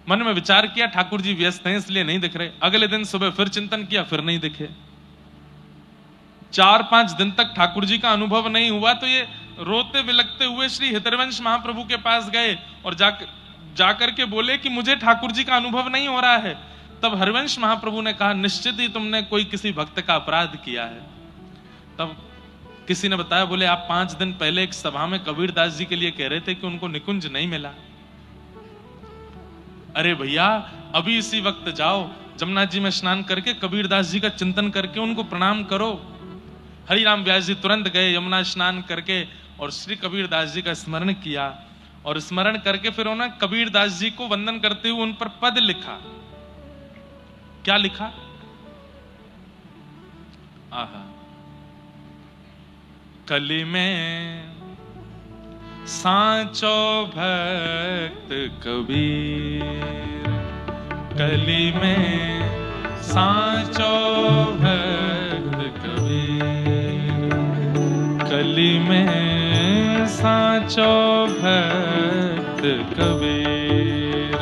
मन में विचार किया ठाकुर जी व्यस्त हैं इसलिए नहीं दिख रहे। अगले दिन सुबह फिर चिंतन किया, फिर नहीं दिखे। 4-5 दिन तक ठाकुर जी का अनुभव नहीं हुआ तो ये रोते बिलखते हुए श्री हितरवंश महाप्रभु के पास गए और जाकर के बोले कि मुझे ठाकुर जी का अनुभव नहीं हो रहा है। तब हरिवंश महाप्रभु ने कहा, निश्चित ही तुमने कोई किसी भक्त का अपराध किया है। तब किसी ने बताया, बोले आप 5 दिन पहले एक सभा में कबीरदास जी के लिए कह रहे थे कि उनको निकुंज नहीं मिला। अरे भैया, अभी इसी वक्त जाओ, जमुना जी में स्नान करके कबीरदास जी का चिंतन करके उनको प्रणाम करो। हरिराम व्यास जी तुरंत गए, यमुना स्नान करके और श्री कबीरदास जी का स्मरण किया और स्मरण करके फिर उन्होंने कबीरदास जी को वंदन करते हुए उन पर पद लिखा। क्या लिखा? आहा, कली में सांचो भक्त कबीर, कली में सांचो भक्त कबीर, कली में सांचो भक्त कबीर,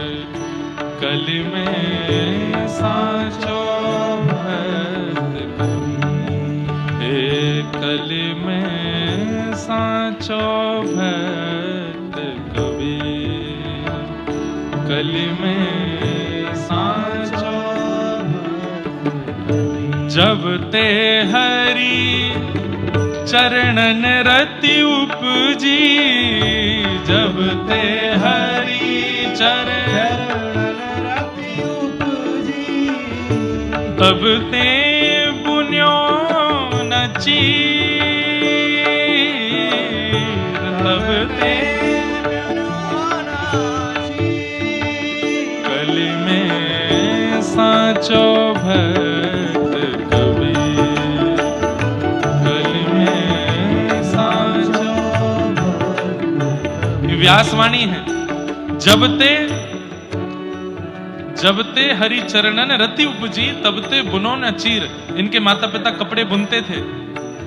कली में सांचो भक्त कबीर, हे कली में सांचो भक्त कबीर, कली में सांचो भक्त कबीर। जब ते हरि चरणन रति उपजी, जब ते हरि चरणन रति उपजी, तब ते पुण्यो न चीर, तब ते कली में सांचो भक्त कबीर, कली में सांचो भक्त। व्यासवाणी है, जब ते हरि चरणन रति उपजी, तब ते बुनो न चीर। इनके माता पिता कपड़े बुनते थे।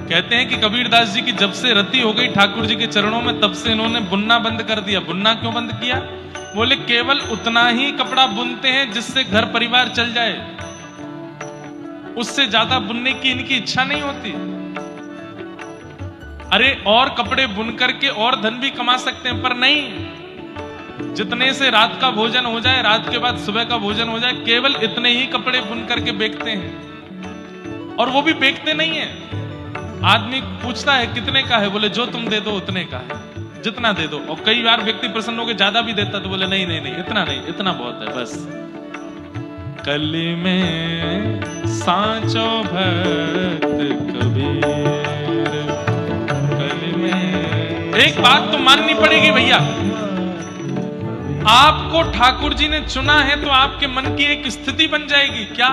कहते हैं कि कबीरदास जी की जब से रति हो गई ठाकुर जी के चरणों में, तब से इन्होंने बुनना बंद कर दिया। बुनना क्यों बंद किया? बोले केवल उतना ही कपड़ा बुनते हैं जिससे घर परिवार चल जाए, उससे ज्यादा बुनने की इनकी इच्छा नहीं होती। अरे और कपड़े बुन करके और धन भी कमा सकते हैं, पर नहीं, जितने से रात का भोजन हो जाए, रात के बाद सुबह का भोजन हो जाए, केवल इतने ही कपड़े बुन करके बेचते हैं। और वो भी बेचते नहीं है। आदमी पूछता है कितने का है, बोले जो तुम दे दो उतने का है, जितना दे दो। और कई बार व्यक्ति प्रसन्न होकर ज्यादा भी देता, तो बोले नहीं नहीं नहीं, इतना नहीं, इतना बहुत है बस। कली में सांचो भक्त कबीर, कली में। एक बात तो माननी पड़ेगी भैया, आपको ठाकुर जी ने चुना है तो आपके मन की एक स्थिति बन जाएगी। क्या?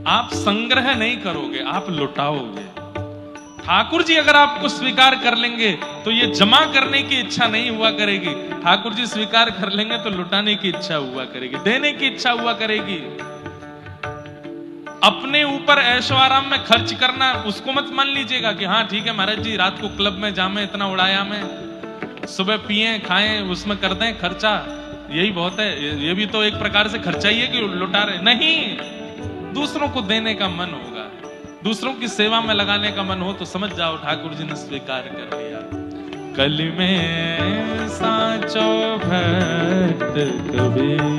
आप संग्रह नहीं करोगे, आप लुटाओगे। ठाकुर जी अगर आपको स्वीकार कर लेंगे तो ये जमा करने की इच्छा नहीं हुआ करेगी। ठाकुर जी स्वीकार कर लेंगे तो लुटाने की इच्छा हुआ करेगी, देने की इच्छा हुआ करेगी। अपने ऊपर ऐशो आराम में खर्च करना, उसको मत मान लीजिएगा कि हाँ ठीक है महाराज जी, रात को क्लब में जामे, इतना उड़ाया मैं, सुबह पिए खाएं, उसमें कर दें खर्चा, यही बहुत है। ये भी तो एक प्रकार से खर्चा ही है कि लुटा रहे। नहीं, दूसरों को देने का मन होगा, दूसरों की सेवा में लगाने का मन हो तो समझ जाओ ठाकुर जी ने स्वीकार कर लिया। कली में सांचो भक्त कबीर,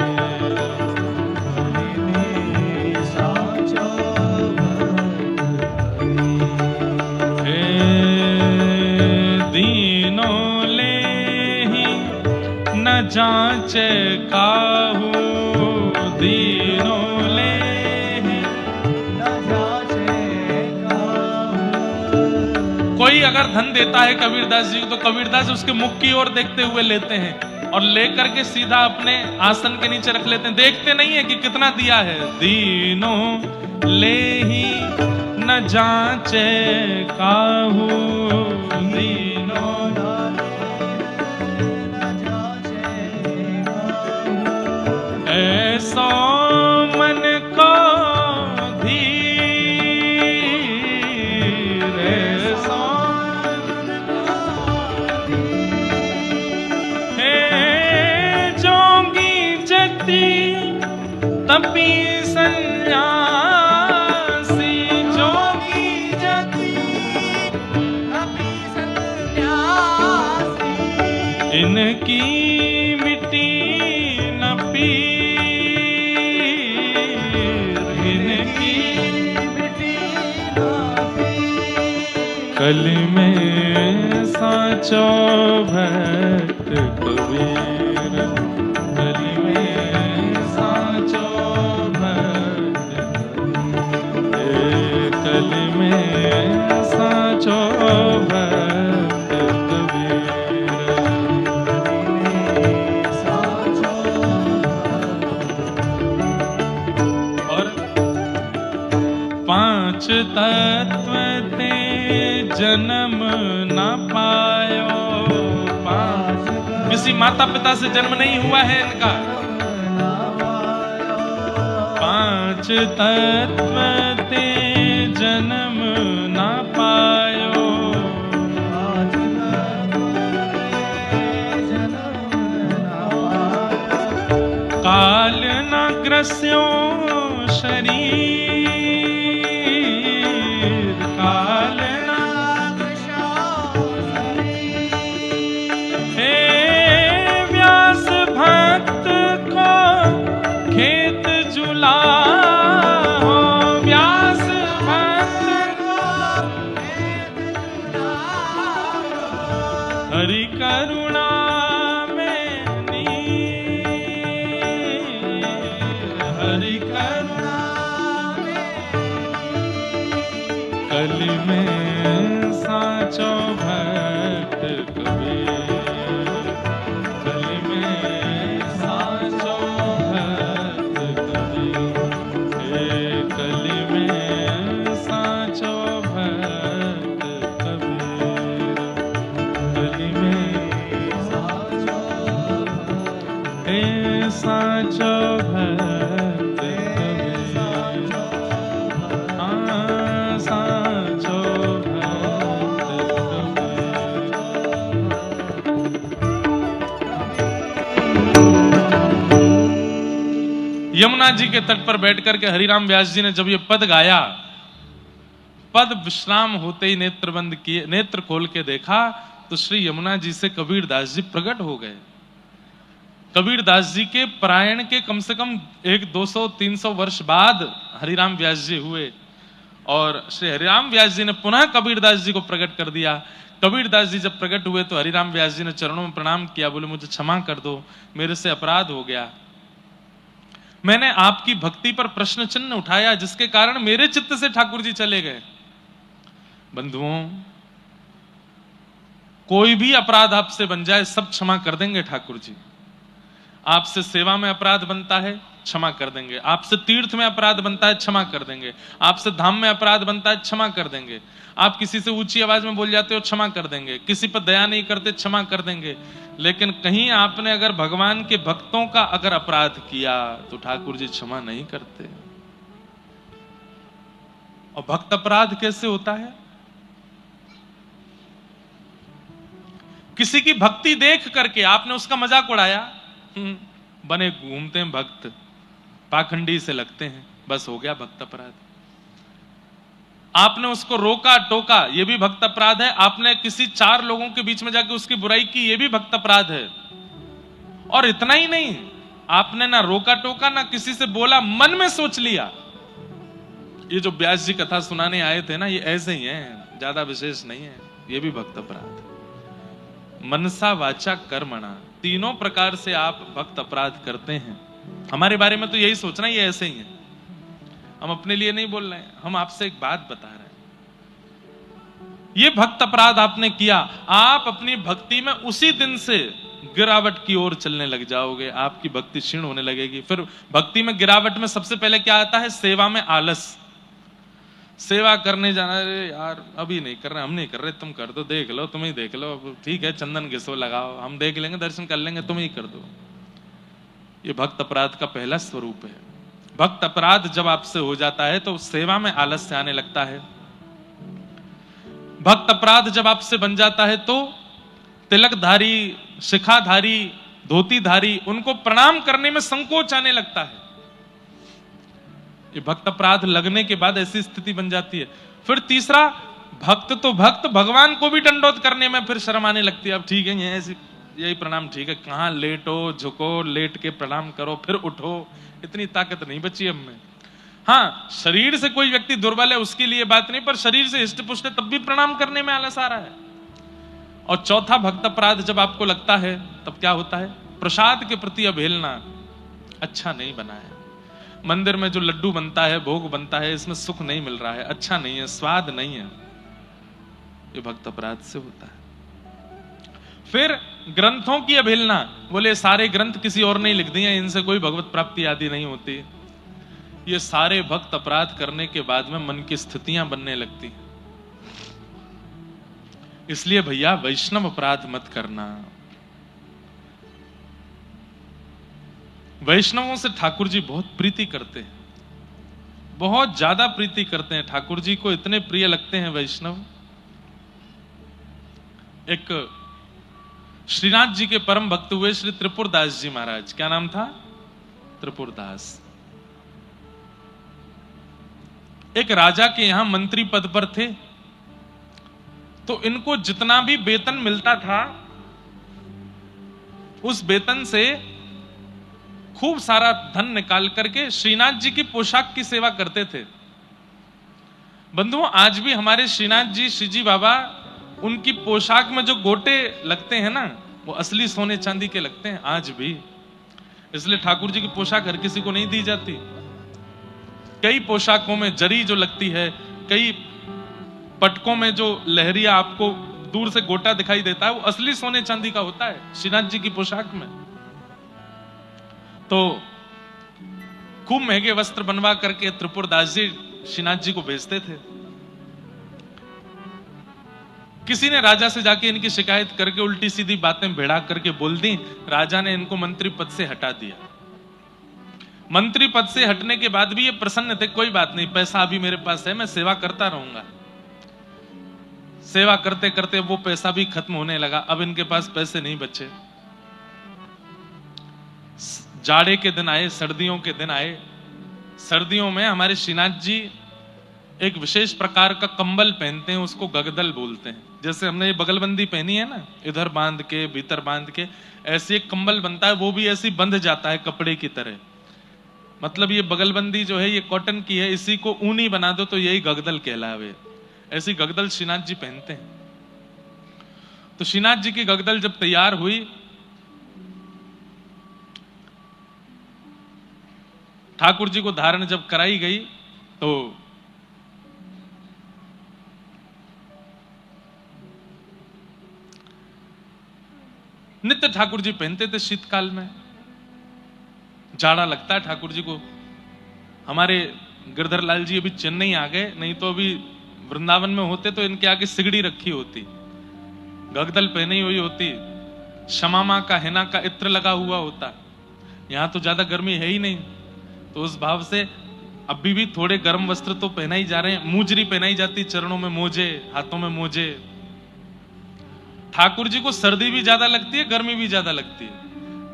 जांचे काहू, दीनों ले न जांचे काहू। कोई अगर धन देता है कबीरदास जी को, तो कबीरदास उसके मुख की ओर देखते हुए लेते हैं और लेकर के सीधा अपने आसन के नीचे रख लेते हैं। देखते नहीं है कि कितना दिया है। दीनों ले ही न जांचे काहू, दीनों ऐसो मन को धीर, ऐसो हे जोगी जति तपी सन्यासी, जोगी जति तपी इनकी मिट्टी न पीर, इनकी मिट्टी न पीर, कली में साचो भक्त कबीर, कली में साचो भक्त कबीर, कली में साचो भक्त कबीर। और पांच तत्व ते जन्म न पायो, किसी माता पिता से जन्म नहीं हुआ है इनका। पांच तत्व ते जन्म न पायो, काल न ग्रस्यो शरीर, काल न ग्रस्यो शरीर, हे व्यास भक्त को खेत जुलाओ, व्यास भक्त को खेत जुलाओ, हरि करुणा में नीर, हरि करुणा में, कली में साचो भक्त कबीर, कली में साचो भक्त कबीर, हे कली में साचो भक्त कबीर, कली में साचो भक्त, हे साचो भक्त कबीर, हाँ साचो भक्त कबीर। यमुना जी के तट पर बैठ करके हरिराम व्यास जी ने जब ये पद गाया, पद विश्राम होते ही नेत्र बंद किए, नेत्र खोल के देखा तो श्री यमुना जी से कबीर दास जी प्रकट हो गए। कबीर दास जी के परायण के कम से कम 200-300 वर्ष बाद हरिराम व्यास जी हुए और श्री हरिराम व्यास जी ने पुनः कबीर दास जी को प्रकट कर दिया। कबीर दास जी जब प्रकट हुए तो हरिराम व्यास जी ने चरणों में प्रणाम किया, बोले मुझे क्षमा कर दो, मेरे से अपराध हो गया, मैंने आपकी भक्ति पर प्रश्न चिन्ह उठाया जिसके कारण मेरे चित्त से ठाकुर जी चले गए। बंधुओं, कोई भी अपराध आपसे बन जाए सब क्षमा कर देंगे ठाकुर जी। आपसे सेवा में अपराध बनता है, क्षमा कर देंगे। आपसे तीर्थ में अपराध बनता है, क्षमा कर देंगे। आपसे धाम में अपराध बनता है, क्षमा कर देंगे। आप किसी से ऊंची आवाज में बोल जाते हो, क्षमा कर देंगे। किसी पर दया नहीं करते, क्षमा कर देंगे। लेकिन कहीं आपने अगर भगवान के भक्तों का अगर अपराध किया तो ठाकुर जी क्षमा नहीं करते। और भक्त अपराध कैसे होता है? किसी की भक्ति देख करके आपने उसका मजाक उड़ाया, बने घूमते हैं भक्त, पाखंडी से लगते हैं, बस हो गया भक्त अपराध। आपने उसको रोका टोका, यह भी भक्त अपराध है। आपने किसी 4 लोगों के बीच में जाके उसकी बुराई की, यह भी भक्त अपराध है। और इतना ही नहीं, आपने ना रोका टोका ना किसी से बोला, मन में सोच लिया। ये जो व्यास जी कथा सुनाने आए थे ना, ये ऐसे ही है, ज्यादा विशेष नहीं है। ये भी भक्त अपराध है। मनसा वाचा कर्मणा, तीनों प्रकार से आप भक्त अपराध करते हैं। हमारे बारे में तो यही सोचना, ये ऐसे ही है। हम अपने लिए नहीं बोल रहे हैं, हम आपसे एक बात बता रहे हैं। ये भक्त अपराध आपने किया, आप अपनी भक्ति में उसी दिन से गिरावट की ओर चलने लग जाओगे। आपकी भक्ति क्षीण होने लगेगी। फिर भक्ति में गिरावट में सबसे पहले क्या आता है? सेवा में आलस। सेवा करने जाना, अरे यार अभी नहीं कर रहे, हम नहीं कर रहे, तुम कर दो, देख लो, तुम ही देख लो, ठीक है, चंदन घिसो लगाओ, हम देख लेंगे, दर्शन कर लेंगे, तुम ही कर दो। ये भक्त अपराध का पहला स्वरूप है। भक्त अपराध जब आपसे हो जाता है तो सेवा में आलस्य आने लगता है। भक्त अपराध जब आपसे बन जाता है तो तिलकधारी, शिखाधारी, धोतीधारी, उनको प्रणाम करने में संकोच आने लगता है। ये भक्त अपराध लगने के बाद ऐसी स्थिति बन जाती है। फिर तीसरा, भक्त तो भक्त, भगवान को भी दंडोत करने में फिर शर्म आने लगती है। अब ठीक है, ये ऐसी यही प्रणाम ठीक है, कहाँ लेटो झुको, लेट के प्रणाम करो फिर उठो, इतनी ताकत नहीं बची हम में। हाँ, शरीर से कोई व्यक्ति दुर्बल है उसके लिए बात नहीं, पर शरीर से हिष्ट पुष्ट तब भी प्रणाम करने में आलस आ रहा है। और चौथा भक्त अपराध जब आपको लगता है तब क्या होता है, प्रसाद के प्रति अवहेलना अच्छा नहीं बना है। मंदिर में जो लड्डू बनता है, भोग बनता है, इसमें सुख नहीं मिल रहा है, अच्छा नहीं है, स्वाद नहीं है, ये भक्त अपराध से होता है। फिर ग्रंथों की अवहेलना, बोले सारे ग्रंथ किसी और ने लिख दिए, इनसे कोई भगवत प्राप्ति आदि नहीं होती। ये सारे भक्त अपराध करने के बाद में मन की स्थितियां बनने लगती हैं। इसलिए भैया वैष्णव अपराध मत करना। वैष्णवों से ठाकुर जी बहुत प्रीति करते हैं, बहुत ज्यादा प्रीति करते हैं, ठाकुर जी को इतने प्रिय लगते हैं वैष्णव। एक श्रीनाथ जी के परम भक्त हुए श्री त्रिपुरदास जी महाराज, क्या नाम था, त्रिपुरदास। एक राजा के यहां मंत्री पद पर थे, तो इनको जितना भी वेतन मिलता था उस वेतन से खूब सारा धन निकाल करके श्रीनाथ जी की पोशाक की सेवा करते थे। बंधुओं, आज भी हमारे श्रीनाथ जी, श्री जी बाबा, उनकी पोशाक में जो गोटे लगते हैं ना, वो असली सोने चांदी के लगते हैं आज भी। इसलिए ठाकुर जी की पोशाक हर किसी को नहीं दी जाती। कई पोशाकों में जरी जो लगती है, कई पटकों में जो लहरिया आपको दूर से गोटा दिखाई देता है, वो असली सोने चांदी का होता है श्रीनाथ जी की पोशाक में। तो खूब महंगे वस्त्र बनवा करके त्रिपुरदास जी श्रीनाथ जी को भेजते थे। किसी ने राजा से जाके इनकी शिकायत करके उल्टी सीधी बातें भिड़ा करके बोल दी, राजा ने इनको मंत्री पद से हटा दिया। मंत्री पद से हटने के बाद भी ये प्रसन्न थे, कोई बात नहीं, पैसा अभी मेरे पास है, मैं सेवा करता रहूंगा। सेवा करते करते वो पैसा भी खत्म होने लगा, अब इनके पास पैसे नहीं बचे। जाड़े के दिन आए, सर्दियों के दिन आए। सर्दियों में हमारे श्रीनाथ जी एक विशेष प्रकार का कंबल पहनते हैं, उसको गगदल बोलते हैं। जैसे हमने ये बगलबंदी पहनी है ना, इधर बांध के भीतर बांध के, ऐसे एक कंबल बनता है, वो भी ऐसे बंध जाता है कपड़े की तरह। मतलब ये बगलबंदी जो है ये कॉटन की है, इसी को ऊनी बना दो तो यही गगदल कहलावे। ऐसी गगदल श्रीनाथ जी पहनते हैं। तो श्रीनाथ जी की गगदल जब तैयार हुई, ठाकुर जी को धारण जब कराई गई, तो नित्य ठाकुर जी पहनते थे। शीतकाल में जाड़ा लगता है ठाकुर जी को। हमारे गिरधर लाल जी अभी चेन्नई आ गए, नहीं तो अभी वृंदावन में होते तो इनके आगे सिगड़ी रखी होती, गगदल पहनी हुई होती, शमामा का हेना का इत्र लगा हुआ होता। यहां तो ज्यादा गर्मी है ही नहीं, तो उस भाव से अभी भी थोड़े गर्म वस्त्र तो पहना ही जा रहे हैं। मूजरी पहनाई जाती, चरणों में मोजे, हाथों में मोजे। ठाकुर जी को सर्दी भी ज्यादा लगती है, गर्मी भी ज्यादा लगती है।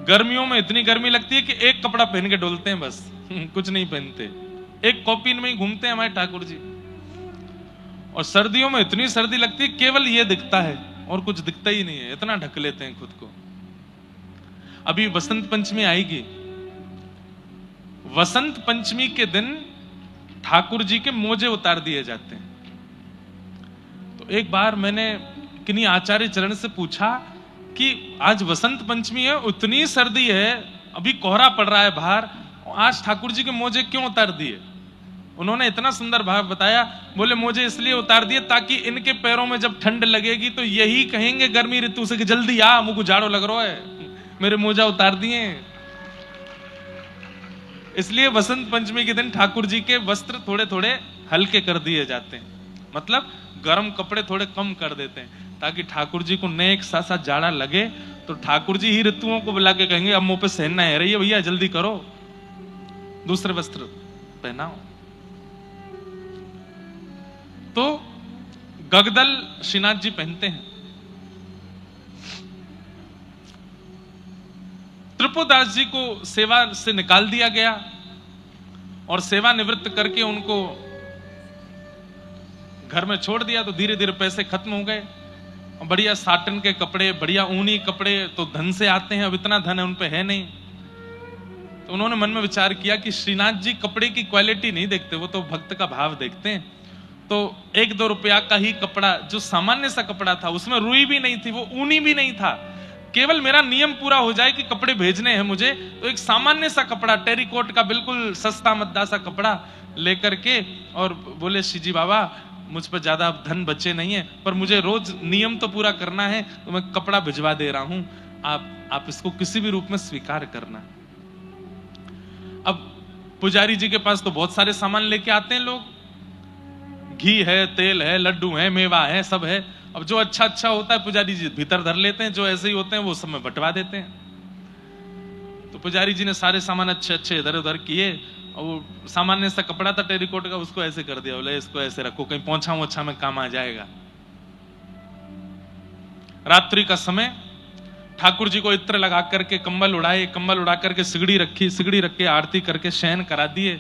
गर्मियों में इतनी गर्मी लगती है कि एक कपड़ा पहन के डोलते हैं बस, कुछ नहीं पहनते, एक कॉपिन में ही घूमते हैं हमारे ठाकुर जी। और सर्दियों में इतनी सर्दी लगती है, केवल ये दिखता है और कुछ दिखता ही नहीं है, इतना ढक लेते हैं खुद को। अभी वसंत पंचमी आएगी, वसंत पंचमी के दिन ठाकुर जी के मोजे उतार दिए जाते हैं। तो एक बार मैंने किन्हीं आचार्य चरण से पूछा कि आज वसंत पंचमी है, उतनी सर्दी है, अभी कोहरा पड़ रहा है बाहर, आज ठाकुर जी के मोजे क्यों उतार दिए? उन्होंने इतना सुंदर भाव बताया, बोले मोजे इसलिए उतार दिए ताकि इनके पैरों में जब ठंड लगेगी तो यही कहेंगे गर्मी ऋतु से कि जल्दी आ, मुझको जाड़ो लग रहा है, मेरे मोजा उतार दिए। इसलिए वसंत पंचमी के दिन ठाकुर जी के वस्त्र थोड़े थोड़े हल्के कर दिए जाते हैं, मतलब गर्म कपड़े थोड़े कम कर देते हैं, ताकि ठाकुर जी को न एक साथ साथ जाड़ा लगे तो ठाकुर जी ही ऋतुओं को बुला के कहेंगे अब मुंह पे सहना है रही है भैया, जल्दी करो, दूसरे वस्त्र पहनाओ। तो गगदल श्रीनाथ जी पहनते हैं। त्रिपुरदास जी को सेवा से निकाल दिया गया और सेवा निवृत्त करके उनको घर में छोड़ दिया, तो धीरे धीरे पैसे खत्म हो गए। बढ़िया साटन के कपड़े, बढ़िया ऊनी कपड़े तो धन से आते हैं, अब इतना धन है उन पे है नहीं। तो उन्होंने मन में विचार किया कि श्रीनाथ जी कपड़े की क्वालिटी नहीं देखते, वो तो भक्त का भाव देखते हैं। तो 1-2 रुपया का ही कपड़ा, जो सामान्य सा कपड़ा था, उसमें रुई भी नहीं थी, वो ऊनी भी नहीं था, केवल मेरा नियम पूरा हो जाए कि कपड़े भेजने हैं मुझे, तो एक सामान्य सा कपड़ा, टेरिकोट का बिल्कुल सस्ता मद्दा सा कपड़ा लेकर के, और बोले श्री जी बाबा मुझ पर ज्यादा धन बचे नहीं है, पर मुझे रोज नियम तो पूरा करना है, तो मैं कपड़ा भिजवा दे रहा हूं, आप इसको किसी भी रूप में स्वीकार करना। अब पुजारी जी के पास तो बहुत सारे सामान लेके आते हैं लोग, घी है, तेल है, लड्डू है, मेवा है, सब है। अब जो अच्छा अच्छा होता है पुजारी जी भीतर धर लेते हैं, जो ऐसे ही होते हैं वो सब में बंटवा देते हैं। तो पुजारी जी ने सारे सामान अच्छे अच्छे इधर उधर किए, और वो सामान्य सा कपड़ा था टेरिकोट का, उसको ऐसे कर दिया, बोले इसको ऐसे रखो, कहीं पोंछा वोछा में काम आ जाएगा। रात्रि का समय, ठाकुर जी को इत्र लगा करके कंबल उड़ाए, कंबल उड़ा करके सिगड़ी रखी, सिगड़ी रख के आरती करके शयन करा दिए।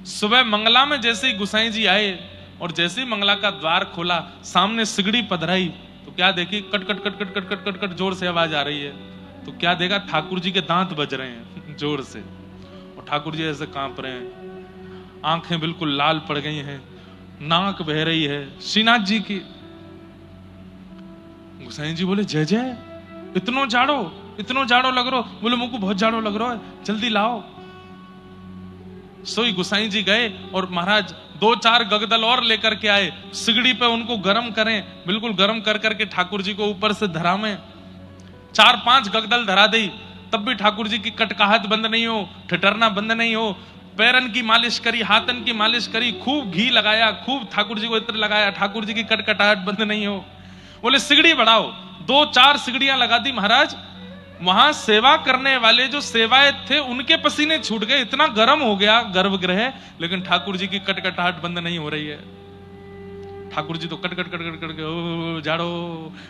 सुबह मंगला में जैसे ही गुसाई जी आए और जैसे ही मंगला का द्वार खोला, सामने सिगड़ी पधराई, तो क्या देखी, कट कट कट कट कट कट कट कट जोर से आवाज आ रही है। तो क्या देखा, ठाकुर जी के दांत बज रहे हैं जोर से, और ठाकुर जी ऐसे कांप रहे हैं, आंखें बिल्कुल लाल पड़ गई हैं, नाक बह रही है श्रीनाथ जी की। गुसाई जी बोले जय जय, इतनो जाड़ो लग रहा। बोले मुझको बहुत जाड़ो लग रहा है, जल्दी लाओ। सोई गुसाई जी गए और महाराज 2-4 गगदल और लेकर के आए, सिगड़ी पे उनको गर्म करें, बिल्कुल गर्म कर करके ठाकुर जी को ऊपर से धरा में 4-5 गगदल धरा दी, तब भी ठाकुर जी की कटकाहट बंद नहीं हो, ठिठरना बंद नहीं हो। पैरन की मालिश करी, हाथन की मालिश करी, खूब घी लगाया, खूब ठाकुर जी को इत्र लगाया, ठाकुर जी की कटकटाहट बंद नहीं हो। बोले सिगड़ी बढ़ाओ, 2-4 सिगड़ियां लगा दी महाराज। वहां सेवा करने वाले जो सेवायत थे उनके पसीने छूट गए, इतना गर्म हो गया गर्भगृह, लेकिन ठाकुर जी की कटकटाहट बंद नहीं हो रही है। ठाकुर जी तो कट कट कट कट कट ओ जाड़ो,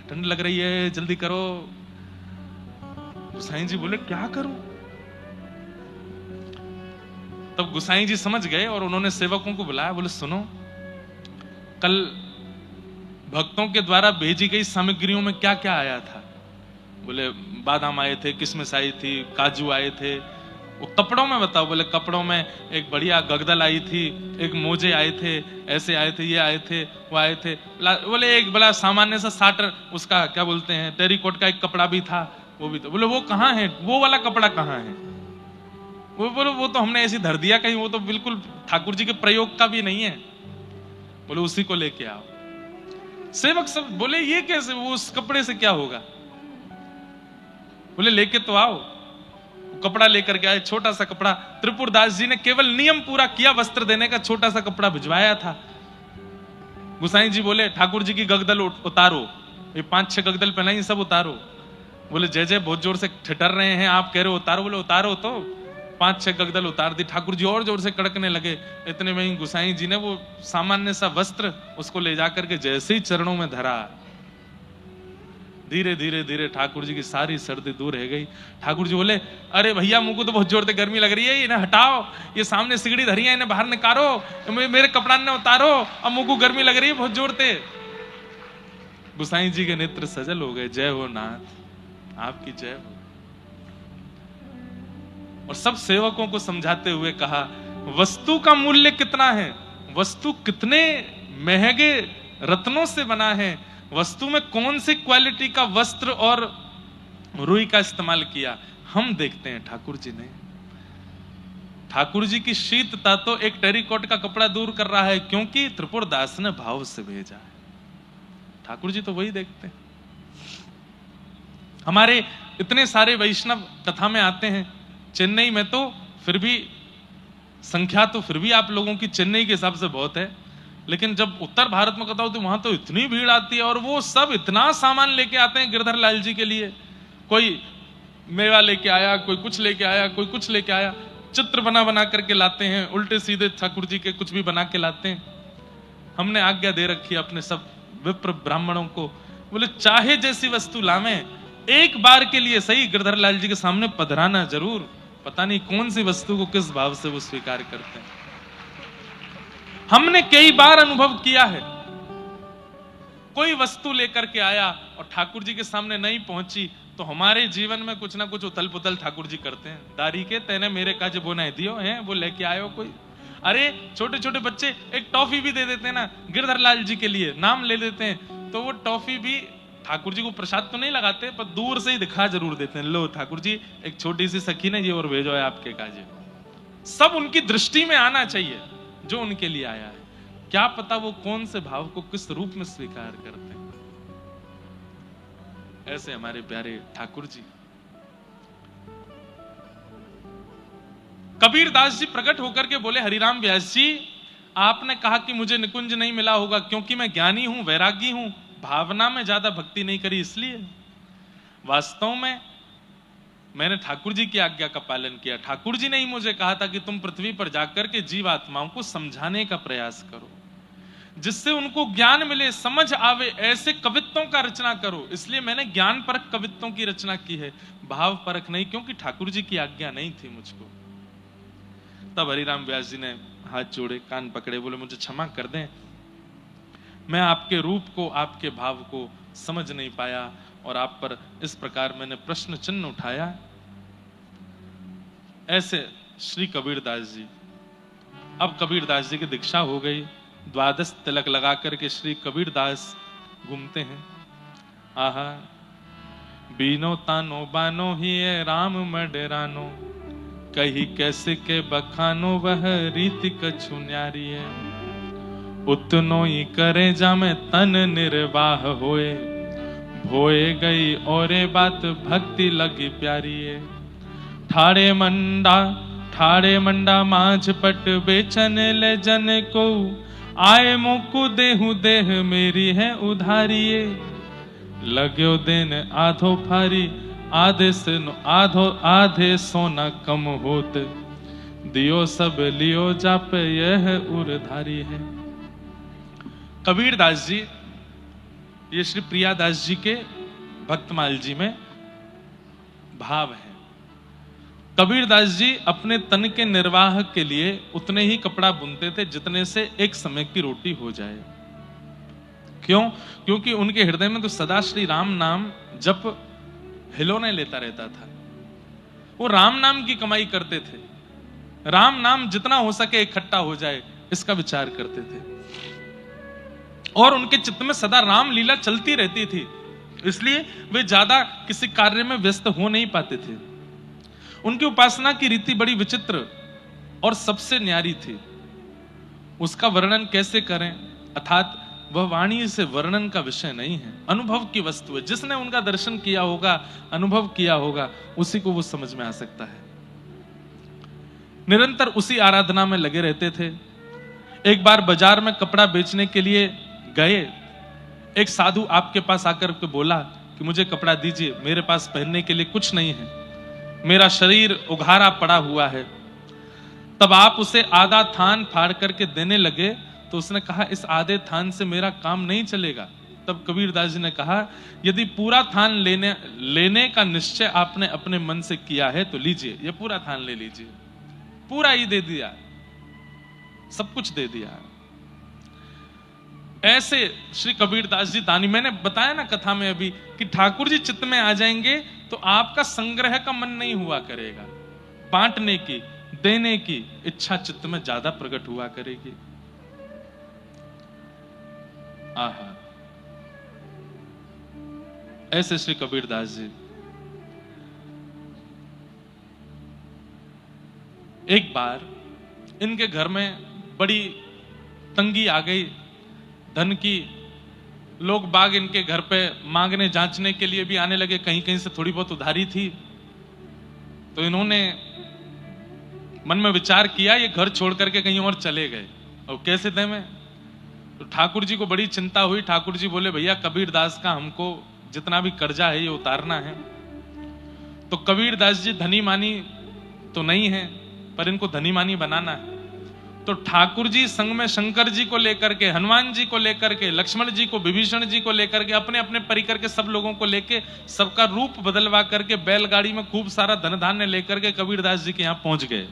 ठंड लग रही है, जल्दी करो। गुसाई जी बोले क्या करूं? तब गुसाई जी समझ गए और उन्होंने सेवकों को बुलाया, बोले सुनो, कल भक्तों के द्वारा भेजी गई सामग्रियों में क्या क्या आया था? बोले बादाम आए थे, किशमिश आई थी, काजू आए थे। वो कपड़ों में बताओ? बोले कपड़ों में एक बढ़िया गगदल आई थी, एक मोजे आए थे, ऐसे आए थे, ये आए थे, वो आए थे। बोले एक बड़ा सामान्य सा साटर, उसका क्या बोलते हैं, टेरिकोट का एक कपड़ा भी था, वो भी था। बोले वो कहाँ है, वो वाला कपड़ा कहाँ है? वो बोले वो तो हमने ऐसे धर दिया कहीं, वो तो बिल्कुल ठाकुर जी के प्रयोग का भी नहीं है। बोले उसी को लेके आओ। सेवक सब बोले ये कैसे, वो उस कपड़े से क्या होगा? बोले लेके तो आओ। कपड़ा लेकर के आए, छोटा सा कपड़ा। त्रिपुरदास जी ने केवल नियम पूरा किया, वस्त्र देने का छोटा सा कपड़ा भिजवाया था। गुसाई जी बोले ठाकुर जी की गगदल उतारो, ये 5-6 गगदल पहनाई, सब उतारो। बोले जय जय बहुत जोर से ठिठर रहे हैं, आप कह रहे हो उतारो। बोले उतारो तो। 5-6 गगदल उतार दी। ठाकुर जी और जोर से कड़कने लगे। इतने में ही गुसाई जी ने वो सामान्य सा वस्त्र उसको ले जाकर के जैसे ही चरणों में धरा, धीरे धीरे धीरे ठाकुर जी की सारी सर्दी दूर रह गई। ठाकुर जी बोले अरे भैया मुझको तो बहुत जोर से गर्मी लग रही है, इन्हें हटाओ, ये सामने सिगड़ी धरी है, इन्हें बाहर निकालो, मेरे कपड़ा ने उतारो, अब मुझको गर्मी लग रही है बहुत जोर से। गुसाई जी के नेत्र सजल हो गए। जय हो नाथ, आपकी जय हो। और सब सेवकों को समझाते हुए कहा वस्तु का मूल्य कितना है, वस्तु कितने महंगे रत्नों से बना है, वस्तु में कौन सी क्वालिटी का वस्त्र और रुई का इस्तेमाल किया, हम देखते हैं। ठाकुर जी ने, ठाकुर जी की शीतता तो एक टेरिकोट का कपड़ा दूर कर रहा है, क्योंकि त्रिपुरदास ने भाव से भेजा है। ठाकुर जी तो वही देखते हैं। हमारे इतने सारे वैष्णव कथा में आते हैं। चेन्नई में तो फिर भी संख्या तो फिर भी आप लोगों की चेन्नई के हिसाब से बहुत है, लेकिन जब उत्तर भारत में कथा होती है वहां तो इतनी भीड़ आती है, और वो सब इतना सामान लेके आते हैं गिरधर लाल जी के लिए। कोई मेवा लेके आया, कोई कुछ लेके आया, कोई कुछ लेके आया, चित्र बना बना करके लाते हैं, उल्टे सीधे ठाकुर जी के कुछ भी बना के लाते हैं। हमने आज्ञा दे रखी है अपने सब विप्र ब्राह्मणों को, बोले चाहे जैसी वस्तु लावें, एक बार के लिए सही गिरधर लाल जी के सामने पधराना जरूर। पता नहीं कौन सी वस्तु को किस भाव से वो स्वीकार करते हैं। हमने कई बार अनुभव किया है। कोई वस्तु लेकर के आया और ठाकुर जी के सामने नहीं पहुंची, तो हमारे जीवन में कुछ ना कुछ उथल पुथल ठाकुर जी करते हैं। दारी के तेने मेरे काज वो नहीं दियो है, वो लेके आयो कोई। अरे छोटे छोटे बच्चे एक टॉफी भी दे देते हैं ना गिरधर लाल जी के लिए, नाम ले लेते हैं, तो वो टॉफी भी ठाकुर जी को प्रसाद तो नहीं लगाते, पर दूर से ही दिखा जरूर देते हैं, लो ठाकुर जी एक छोटी सी सखी ने ये और भेजो है आपके काजे। सब उनकी दृष्टि में आना चाहिए जो उनके लिए आया है। क्या पता वो कौन से भाव को किस रूप में स्वीकार करते हैं। ऐसे हमारे प्यारे ठाकुर जी। कबीर दास जी प्रकट होकर के बोले, हरिराम व्यास जी आपने कहा कि मुझे निकुंज नहीं मिला होगा क्योंकि मैं ज्ञानी हूं, वैरागी हूं, भावना में ज्यादा भक्ति नहीं करी इसलिए। वास्तव में मैंने ठाकुर जी की आज्ञा का पालन किया। ठाकुर जी ने ही मुझे कहा था कि तुम पृथ्वी पर जाकर के जीवात्माओं को समझाने का प्रयास करो, जिससे उनको ज्ञान मिले, समझ आवे, ऐसे कवित्वों का रचना करो। इसलिए मैंने ज्ञान परक कवित्वों की रचना की है, भाव परक नहीं, क्योंकि ठाकुर जी की आज्ञा नहीं थी मुझको। तब हरिराम व्यास जी ने हाथ जोड़े, कान पकड़े, बोले मुझे क्षमा कर दें, मैं आपके रूप को, आपके भाव को समझ नहीं पाया और आप पर इस प्रकार मैंने प्रश्न चिन्ह उठाया। ऐसे श्री कबीरदास जी। अब कबीरदास जी की दीक्षा हो गई, द्वादश तिलक लगा करके श्री कबीरदास घूमते हैं। आहा बीनो तानो बानो ही राम मडरानो, कही कैसे के बखानो वह रीति कछु न्यारी है। उतनो ही करे जामे तन निर्वाह होए, भोए गई औरे बात भक्ति लगी प्यारी है। ठाड़े मंडा माझ पट बेचन ले जन को, आए मोकु देहु देह मेरी है उधारिये। लाग्यो दिन आधो फारी, आधे सोना कम होत, दियो सब लियो जाप यह उरधारी है। कबीरदास जी, ये श्री प्रियादास जी के भक्तमाल जी में भाव है। कबीरदास जी अपने तन के निर्वाह के लिए उतने ही कपड़ा बुनते थे जितने से एक समय की रोटी हो जाए। क्यों? क्योंकि उनके हृदय में तो सदा श्री राम नाम जप हिलोने लेता रहता था। वो राम नाम की कमाई करते थे, राम नाम जितना हो सके इकट्ठा हो जाए इसका विचार करते थे, और उनके चित्त में सदा राम लीला चलती रहती थी, इसलिए वे ज्यादा किसी कार्य में व्यस्त हो नहीं पाते थे। उनकी उपासना की रीति बड़ी विचित्र और सबसे न्यारी थी। उसका वर्णन कैसे करें, अर्थात वह वाणी से वर्णन का विषय नहीं है, अनुभव की वस्तु है। जिसने उनका दर्शन किया होगा, अनुभव किया होगा, उसी को वो समझ में आ सकता है। निरंतर उसी आराधना में लगे रहते थे। एक बार बाजार में कपड़ा बेचने के लिए गए, एक साधु आपके पास आकर के बोला कि मुझे कपड़ा दीजिए, मेरे पास पहनने के लिए कुछ नहीं है, मेरा शरीर उघारा पड़ा हुआ है। तब आप उसे आधा थान फाड़ करके देने लगे, तो उसने कहा इस आधे थान से मेरा काम नहीं चलेगा। तब कबीरदास जी ने कहा यदि पूरा थान लेने का निश्चय आपने अपने मन से किया है तो लीजिए, ये पूरा थान ले लीजिए। पूरा ही दे दिया, सब कुछ दे दिया। ऐसे श्री कबीरदास जी दानी। मैंने बताया ना कथा में अभी कि ठाकुर जी चित्त में आ जाएंगे तो आपका संग्रह का मन नहीं हुआ करेगा, बांटने की, देने की इच्छा चित्त में ज्यादा प्रकट हुआ करेगी। आहा, ऐसे श्री कबीरदास जी। एक बार इनके घर में बड़ी तंगी आ गई धन की। लोग बाग इनके घर पे मांगने जांचने के लिए भी आने लगे, कहीं कहीं से थोड़ी बहुत उधारी थी। तो इन्होंने मन में विचार किया ये घर छोड़ करके कहीं और चले गए, और कैसे दें मैं। तो ठाकुर जी को बड़ी चिंता हुई। ठाकुर जी बोले भैया कबीरदास का हमको जितना भी कर्जा है ये उतारना है। तो कबीरदास जी धनी मानी तो नहीं है, पर इनको धनी मानी बनाना है। तो ठाकुर जी संग में शंकर जी को लेकर के, हनुमान जी को लेकर के, लक्ष्मण जी को, विभीषण जी को लेकर के, अपने अपने परिकर के सब लोगों को लेके, सबका रूप बदलवा करके बैलगाड़ी में खूब सारा धन धान्य लेकर के कबीरदास जी के यहां पहुंच गए।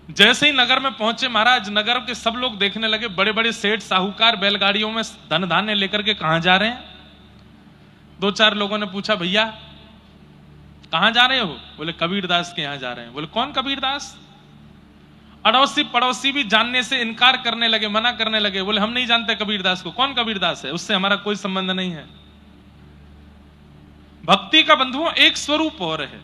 जैसे ही नगर में पहुंचे महाराज, नगर के सब लोग देखने लगे, बड़े बड़े सेठ साहूकार बैलगाड़ियों में धन धान्य लेकर के कहां जा रहे हैं। दो चार लोगों ने पूछा, भैया कहां जा रहे हो? बोले कबीरदास के यहां जा रहे हैं। बोले कौन कबीरदास? अड़ोसी पड़ोसी भी जानने से इनकार करने लगे, मना करने लगे। बोले हम नहीं जानते कबीरदास को। कौन कबीरदास है? उससे हमारा कोई संबंध नहीं है। भक्ति का बंधुओं एक स्वरूप और है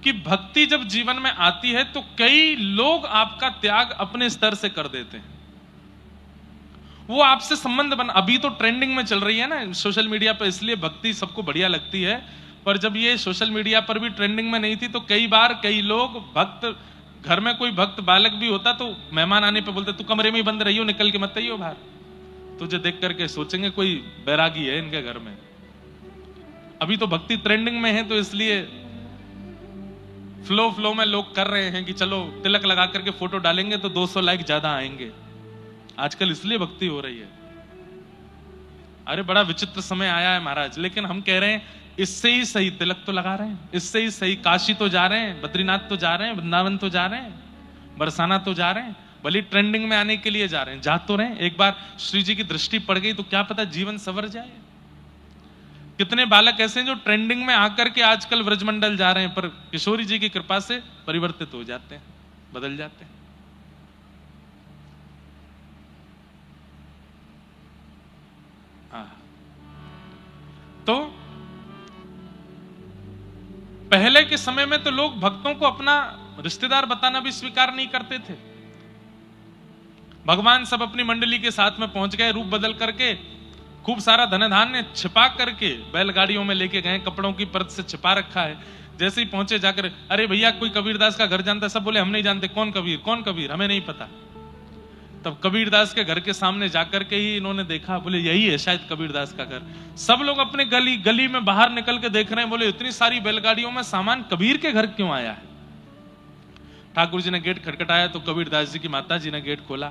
कि भक्ति जब जीवन में आती है तो कई लोग आपका त्याग अपने स्तर से कर देते हैं। वो आपसे संबंध बन, अभी तो ट्रेंडिंग में चल रही है ना सोशल मीडिया पर, इसलिए भक्ति सबको बढ़िया लगती है। पर जब ये सोशल मीडिया पर भी ट्रेंडिंग में नहीं थी तो कई बार कई लोग भक्त, घर में कोई भक्त बालक भी होता तो मेहमान आने पे बोलते तू कमरे में ही बंद रही हो, निकल के मत आइयो बाहर। तुझे देख करके सोचेंगे कोई बैरागी है इनके घर में। अभी तो भक्ति ट्रेंडिंग में है तो इसलिए फ्लो में लोग कर रहे हैं कि चलो तिलक लगा करके फोटो डालेंगे तो 200 लाइक ज्यादा आएंगे। आजकल इसलिए भक्ति हो रही है। अरे बड़ा विचित्र समय आया है महाराज। लेकिन हम कह रहे हैं इससे ही सही तिलक तो लगा रहे हैं, इससे ही सही काशी तो जा रहे हैं, बद्रीनाथ तो जा रहे हैं, वृंदावन तो जा रहे हैं, बरसाना तो जा रहे हैं, भले ट्रेंडिंग में आने के लिए जा रहे हैं, जा तो रहे हैं। एक बार श्री जी की दृष्टि पड़ गई तो क्या पता जीवन संवर जाए। कितने बालक ऐसे हैं जो ट्रेंडिंग में आकर के आजकल व्रजमंडल जा रहे हैं, पर किशोरी जी की कृपा से परिवर्तित हो जाते हैं, बदल जाते हैं। तो पहले के समय में तो लोग भक्तों को अपना रिश्तेदार बताना भी स्वीकार नहीं करते थे। भगवान सब अपनी मंडली के साथ में पहुंच गए, रूप बदल करके खूब सारा धन धान्य छिपा करके बैलगाड़ियों में लेके गए, कपड़ों की परत से छिपा रखा है। जैसे ही पहुंचे जाकर, अरे भैया कोई कबीरदास का घर जानता है? सब बोले हम नहीं जानते। कौन कबीर? कौन कबीर? हमें नहीं पता। तब कबीरदास के घर के सामने जाकर के ही इन्होंने देखा, बोले यही है शायद कबीरदास का घर। सब लोग अपने गली में बाहर निकल के देख रहे हैं, बोले इतनी सारी बैलगाड़ियों में सामान कबीर के घर क्यों आया है? ठाकुर जी ने गेट खटखटाया तो कबीरदास जी की माता जी ने गेट खोला।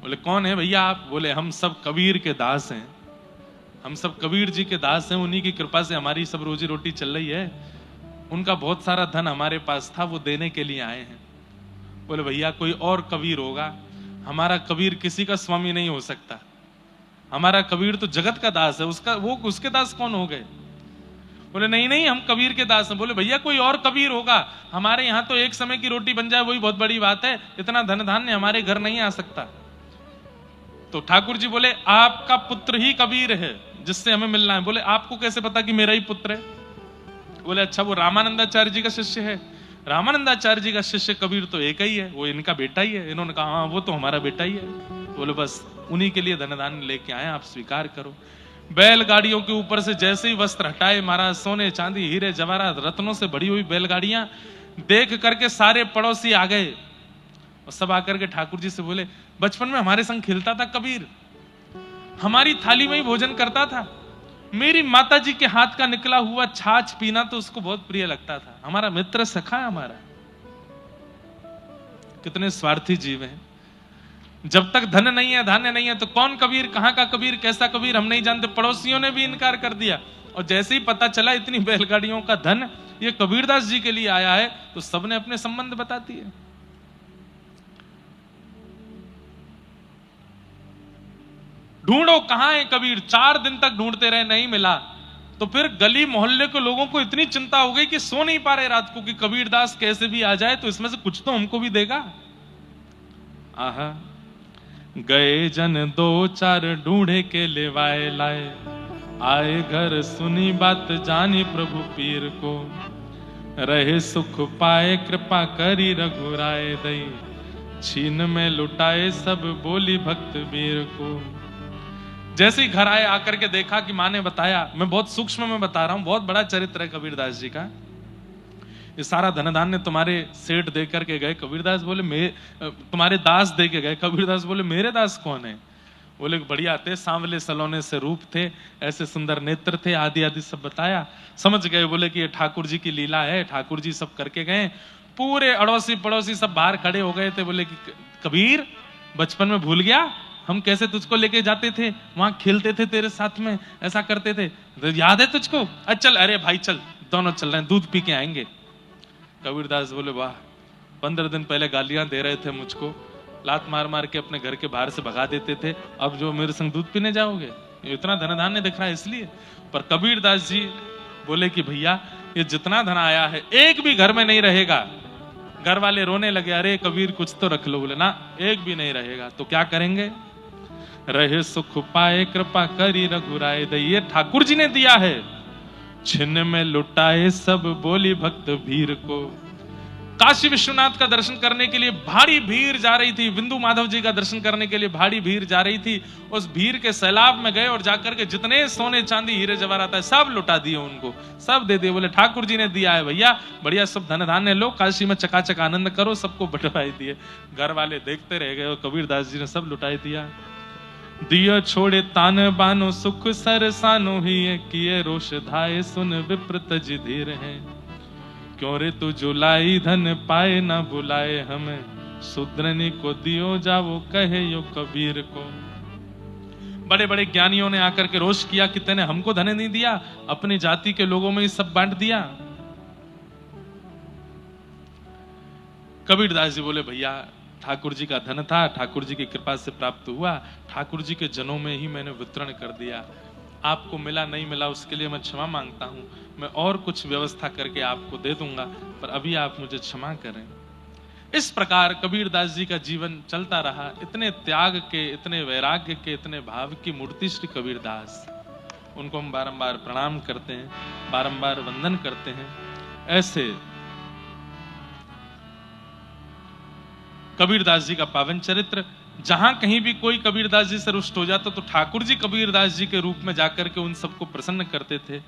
बोले कौन है भैया आप? बोले हम सब कबीर के दास हैं, हम सब कबीर जी के दास हैं, उन्हीं की कृपा से हमारी सब रोजी रोटी चल रही है। उनका बहुत सारा धन हमारे पास था, वो देने के लिए आए हैं। बोले भैया कोई और कबीर होगा, हमारा कबीर किसी का स्वामी नहीं हो सकता, हमारा कबीर तो जगत का दास है, उसके दास कौन हो गए? बोले नहीं नहीं हम कबीर के दास हैं। बोले भैया कोई और कबीर होगा, हमारे यहाँ तो एक समय की रोटी बन जाए वही बहुत बड़ी बात है, इतना धन धान्य हमारे घर नहीं आ सकता। तो ठाकुर जी बोले आपका पुत्र ही कबीर है जिससे हमें मिलना है। बोले आपको कैसे पता कि मेरा ही पुत्र है? बोले अच्छा वो रामानंदाचार्य जी का शिष्य है। रामानंदाचार्य जी का शिष्य कबीर तो एक ही है, वो इनका बेटा ही है। इन्होंने कहा हाँ वो तो हमारा बेटा ही है। बोले बस उन्हीं के लिए धन धान्य लेके आए, आप स्वीकार करो। बैलगाड़ियों के ऊपर से जैसे ही वस्त्र हटाए महाराज, सोने चांदी हीरे जवाहरात रत्नों से भरी हुई बैलगाड़ियां देख करके सारे पड़ोसी आ गए और सब आकर के ठाकुर जी से बोले बचपन में हमारे संग खेलता था कबीर, हमारी थाली में ही भोजन करता था, मेरी माता जी के हाथ का निकला हुआ छाछ पीना तो उसको बहुत प्रिय लगता था, हमारा मित्र सखा है हमारा। कितने स्वार्थी जीव हैं। जब तक धन नहीं है धान्य नहीं है तो कौन कबीर, कहां का कबीर, कैसा कबीर हम नहीं जानते। पड़ोसियों ने भी इनकार कर दिया और जैसे ही पता चला इतनी बैलगाड़ियों का धन ये कबीरदास जी के लिए आया है तो सबने अपने संबंध बता दिए। ढूंढो कहां है कबीर, 4 दिन तक ढूंढते रहे नहीं मिला। तो फिर गली मोहल्ले के लोगों को इतनी चिंता हो गई कि सो नहीं पा रहे रात को कि कबीरदास कैसे भी आ जाए तो इसमें से कुछ तो हमको भी देगा। आहा गए जन 2-4 ढूंढे के लेवाए लाए, आए घर सुनी बात जानी प्रभु पीर को, रहे सुख पाए कृपा करी रघुराए दई, छीन में लुटाए सब बोली भक्त वीर को। जैसे ही घर आए आकर के देखा कि माँ ने बताया, मैं बहुत सूक्ष्म में बता रहा हूं, बहुत बड़ा चरित्र है कबीरदास जी का। ये सारा धन धान्य तुम्हारे सेठ दे करके गए। कबीरदास बोले तुम्हारे दास दे के गए। कबीरदास बोले मेरे दास कौन है? बोले बढ़िया थे, सांवले सलोने से रूप थे, ऐसे सुंदर नेत्र थे, आदि आदि सब बताया। समझ गए, बोले कि ये ठाकुर जी की लीला है, ठाकुर जी सब करके गए। पूरे अड़ोसी पड़ोसी सब बाहर खड़े हो गए थे। बोले कि कबीर बचपन में भूल गया, हम कैसे तुझको लेके जाते थे, वहां खेलते थे तेरे साथ में, ऐसा करते थे, तो याद है तुझको? चल, अरे भाई चल, दोनों चल रहे हैं, दूध पी के आएंगे। कबीरदास बोले वाह 15 दिन पहले गालियां दे रहे थे मुझको, लात मार मार के अपने घर के बाहर से भगा देते थे, अब जो मेरे संग दूध पीने जाओगे? इतना धन धान्य दिख रहा है इसलिए। पर कबीरदास जी बोले कि भैया ये जितना धन आया है एक भी घर में नहीं रहेगा। घर वाले रोने लगे, अरे कबीर कुछ तो रख लो। बोले ना, एक भी नहीं रहेगा। तो क्या करेंगे? रहे सुख पाए कृपा करी रघुराय दई, ये ठाकुर जी ने दिया है। छिन्न में लुटाए सब बोली भक्त भीर को। काशी विश्वनाथ का दर्शन करने के लिए भारी भीड़ जा रही थी, बिंदु माधव जी का दर्शन करने के लिए भारी भीड़ जा रही थी। उस भीड़ के सैलाब में गए और जाकर के जितने सोने चांदी हीरे जवाहरात है सब लुटा दिए, उनको सब दे दिए। बोले ठाकुर जी ने दिया है भैया, बढ़िया सब धन धान्य लो, काशी में चकाचक आनंद करो, सबको बंटवाई दिए। घर वाले देखते रह गए और कबीरदास जी ने सब लुटाई दिया। दियो छोड़े तान बानो सुख सरसानो ही किए रोष धाये सुन विप्रत जी धीर है। क्यों रे तू जुलाई धन पाए ना बुलाए हमें, सुद्रनी को दियो जावो कहे यो कबीर को। बड़े बड़े ज्ञानियों ने आकर के रोष किया कि तेने हमको धन नहीं दिया, अपनी जाति के लोगों में ही सब बांट दिया। कबीरदास जी बोले भैया ठाकुर जी का धन था, ठाकुर जी की कृपा से प्राप्त हुआ, ठाकुर जी के जनों में ही मैंने वितरण कर दिया। आपको मिला नहीं मिला उसके लिए मैं क्षमा मांगता हूं, मैं और कुछ व्यवस्था करके आपको दे दूंगा, पर अभी आप मुझे क्षमा करें। इस प्रकार कबीरदास जी का जीवन चलता रहा। इतने त्याग के, इतने वैराग्य के, इतने भाव की मूर्ति श्री कबीरदास, उनको हम बारंबार प्रणाम करते हैं, बारंबार वंदन करते हैं। ऐसे कबीरदास जी का पावन चरित्र, जहां कहीं भी कोई कबीरदास जी से रुष्ट हो जाता तो ठाकुर जी कबीरदास जी के रूप में जाकर के उन सबको प्रसन्न करते थे।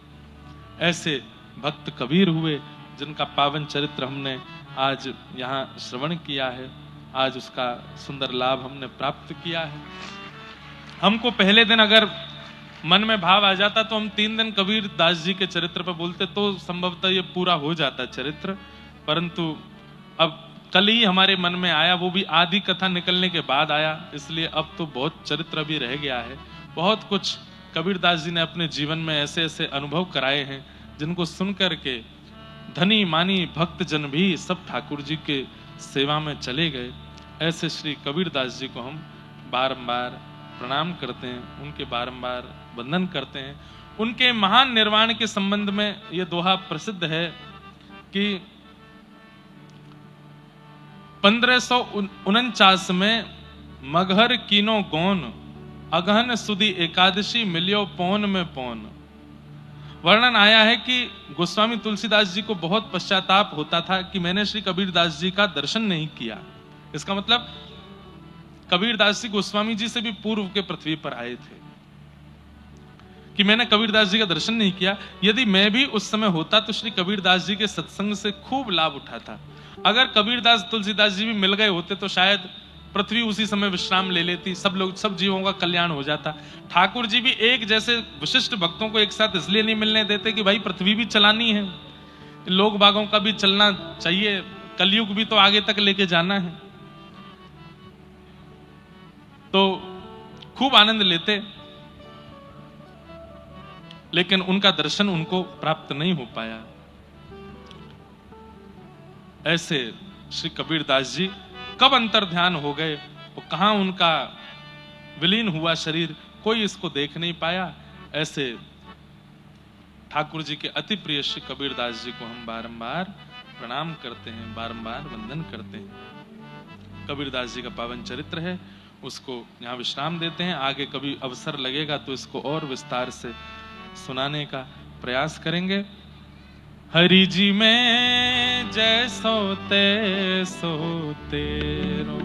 ऐसे भक्त कबीर हुए जिनका पावन चरित्र हमने आज यहाँ श्रवण किया है, आज उसका सुंदर लाभ हमने प्राप्त किया है। हमको पहले दिन अगर मन में भाव आ जाता तो हम 3 दिन कबीरदास जी के चरित्र पर बोलते तो संभवतः ये पूरा हो जाता चरित्र, परंतु अब कल ही हमारे मन में आया, वो भी आधी कथा निकलने के बाद आया, इसलिए अब तो बहुत चरित्र भी रह गया है। बहुत कुछ कबीरदास जी ने अपने जीवन में ऐसे ऐसे अनुभव कराए हैं जिनको सुनकर के धनी मानी भक्त जन भी सब ठाकुर जी के सेवा में चले गए। ऐसे श्री कबीरदास जी को हम बारंबार प्रणाम करते हैं, उनके बारंबार वंदन करते हैं। उनके महान निर्वाण के संबंध में यह दोहा प्रसिद्ध है कि 1549 में मगहर कीनो गौन, अगहन सुदी एकादशी मिलियो पौन में पौन। वर्णन आया है कि गोस्वामी तुलसीदास जी को बहुत पश्चाताप होता था कि मैंने श्री कबीरदास जी का दर्शन नहीं किया। इसका मतलब कबीरदास जी गोस्वामी जी से भी पूर्व के पृथ्वी पर आए थे, कि मैंने कबीरदास जी का दर्शन नहीं किया। यदि मैं भी उस समय होता तो श्री कबीरदास जी के सत्संग से खूब लाभ उठाता। अगर कबीरदास तुलसीदास जी भी मिल गए होते तो शायद पृथ्वी उसी समय विश्राम ले लेती, सब लोग, सब जीवों का कल्याण हो जाता। ठाकुर जी भी एक जैसे विशिष्ट भक्तों को एक साथ इसलिए नहीं मिलने देते कि भाई पृथ्वी भी चलानी है, लोग बागों का भी चलना चाहिए, कलयुग भी तो आगे तक लेके जाना है। तो खूब आनंद लेते, लेकिन उनका दर्शन उनको प्राप्त नहीं हो पाया। ऐसे श्री कबीरदास जी कब अंतर ध्यान हो गए और कहां उनका विलीन हुआ शरीर, कोई इसको देख नहीं पाया। ऐसे ठाकुर जी के अति प्रिय श्री कबीरदास जी को हम बारंबार प्रणाम करते हैं, बारंबार वंदन करते हैं। कबीरदास जी का पावन चरित्र है, उसको यहाँ विश्राम देते हैं। आगे कभी अवसर लगेगा तो इसको और विस्तार से सुनाने का प्रयास करेंगे। हरि जी में जैसो तैसो तेरो,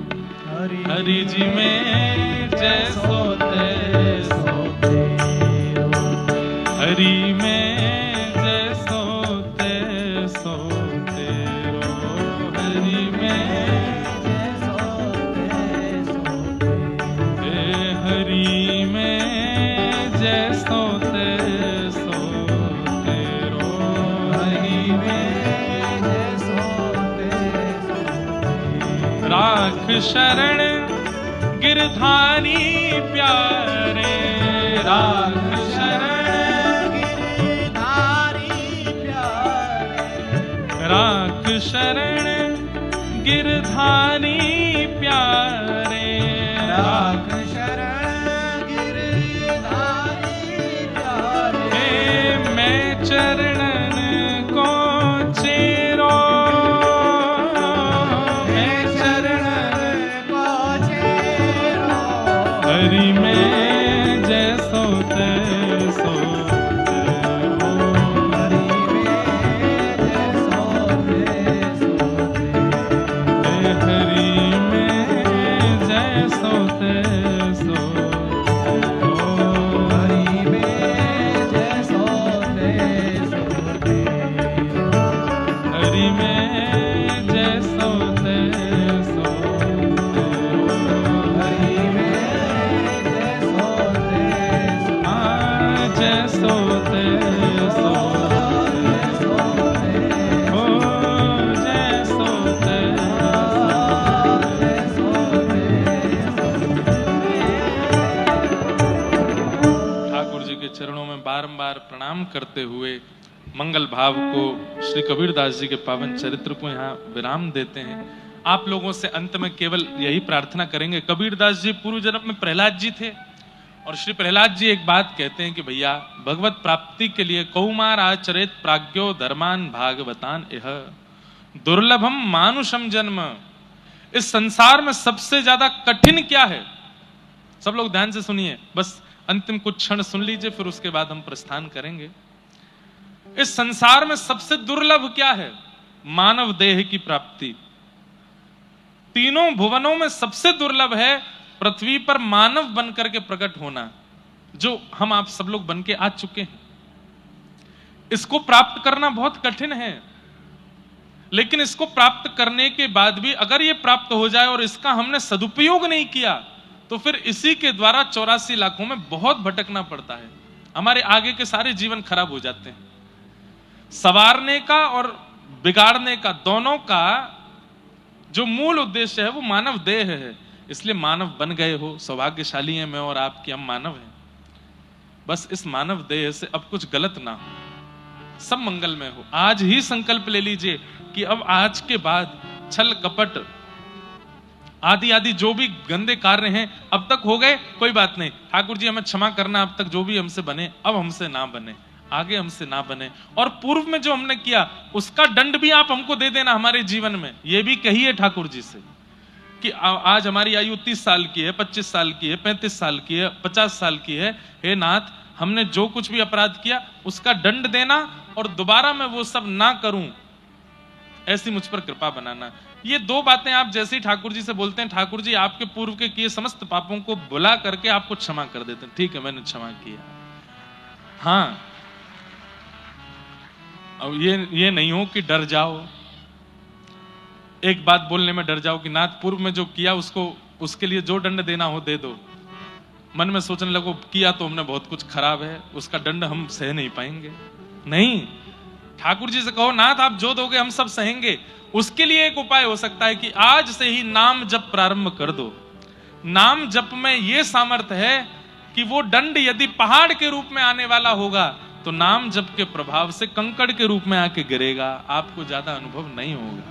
हरि जी में जैसो तैसो तेरो, हरि में जैसो तैसो तेरो, हरि में जैसो तैसो तेरो, हरि में जैसो तैसो तेरो, हरि में जैसो तैसो तेरो। राख शरण गिरधारी प्यारे, राख शरण गिरधारी प्यारे, राख शरण गिरधारी गिरधारी प्यारे, राख शरण गिरधारी प्यारे, मैं चरणन को चेरो, मैं चरणन को चेरो, हरि में जैसो तैसो, हरि में जैसो तैसो, हरि में जैसो तैसो, हरि में जैसो तैसो, हरि में जैसो तैसो, हरि में जैसो तैसो, जैसो तैसो, ओ जैसो ठाकुर जी के चरणों में बारंबार प्रणाम करते हुए मंगल भाव को, श्री कबीरदास जी के पावन चरित्र को यहाँ विराम देते हैं। आप लोगों से अंत में केवल यही प्रार्थना करेंगे। कबीरदास जी पूर्व जन्म में प्रहलाद जी थे और श्री प्रहलाद जी एक बात कहते हैं कि भैया भगवत प्राप्ति के लिए कौमार आचरित प्राज्ञो धर्मान भागवतान यह दुर्लभम मानुषम जन्म। इस संसार में सबसे ज्यादा कठिन क्या है? सब लोग ध्यान से सुनिए, बस अंतिम कुछ क्षण सुन लीजिए, फिर उसके बाद हम प्रस्थान करेंगे। इस संसार में सबसे दुर्लभ क्या है? मानव देह की प्राप्ति। तीनों भुवनों में सबसे दुर्लभ है पृथ्वी पर मानव बनकर के प्रकट होना, जो हम आप सब लोग बन के आ चुके हैं। इसको प्राप्त करना बहुत कठिन है, लेकिन इसको प्राप्त करने के बाद भी अगर ये प्राप्त हो जाए और इसका हमने सदुपयोग नहीं किया, तो फिर इसी के द्वारा 84 लाखों में बहुत भटकना पड़ता है। हमारे आगे के सारे जीवन खराब हो जाते हैं। सवारने का और बिगाड़ने का, दोनों का जो मूल उद्देश्य है वो मानव देह है। इसलिए मानव बन गए हो, सौभाग्यशाली हैं मैं और आप कि हम मानव हैं। बस इस मानव देह से अब कुछ गलत ना हो, सब मंगलमय हो। आज ही संकल्प ले लीजिए कि अब आज के बाद छल कपट आदि आदि जो भी गंदे कार्य हैं अब तक हो गए, कोई बात नहीं, ठाकुर जी हमें क्षमा करना, अब तक जो भी हमसे बने अब हमसे ना बने, आगे हमसे ना बने। और पूर्व में जो हमने किया उसका दंड भी आप हमको दे देना हमारे जीवन में। ये भी कहिए ठाकुर जी से कि आज हमारी आयु 30 साल की है, 25 साल की है, 35 साल की है, 50 साल की है। हे नाथ, हमने जो कुछ भी अपराध किया उसका दंड देना और दोबारा मैं वो सब ना करूं, ऐसी मुझ पर कृपा बनाना। ये दो बातें आप जैसे ही ठाकुर जी से बोलते हैं, ठाकुर जी आपके पूर्व के किए समस्त पापों को बुला करके आपको क्षमा कर देते हैं। ठीक है, मैंने क्षमा किया। हाँ, अब ये नहीं हो कि डर जाओ, एक बात बोलने में डर जाओ कि नाथ पूर्व में जो किया उसको, उसके लिए जो दंड देना हो दे दो। मन में सोचने लगो किया तो हमने बहुत कुछ खराब है, उसका दंड हम सह नहीं पाएंगे। नहीं, ठाकुर जी से कहो नाथ आप जो दोगे हम सब सहेंगे। उसके लिए एक उपाय हो सकता है कि आज से ही नाम जप प्रारंभ कर दो। नाम जप में यह सामर्थ्य है कि वो दंड यदि पहाड़ के रूप में आने वाला होगा तो नाम जप के प्रभाव से कंकड़ के रूप में आके गिरेगा, आपको ज्यादा अनुभव नहीं होगा।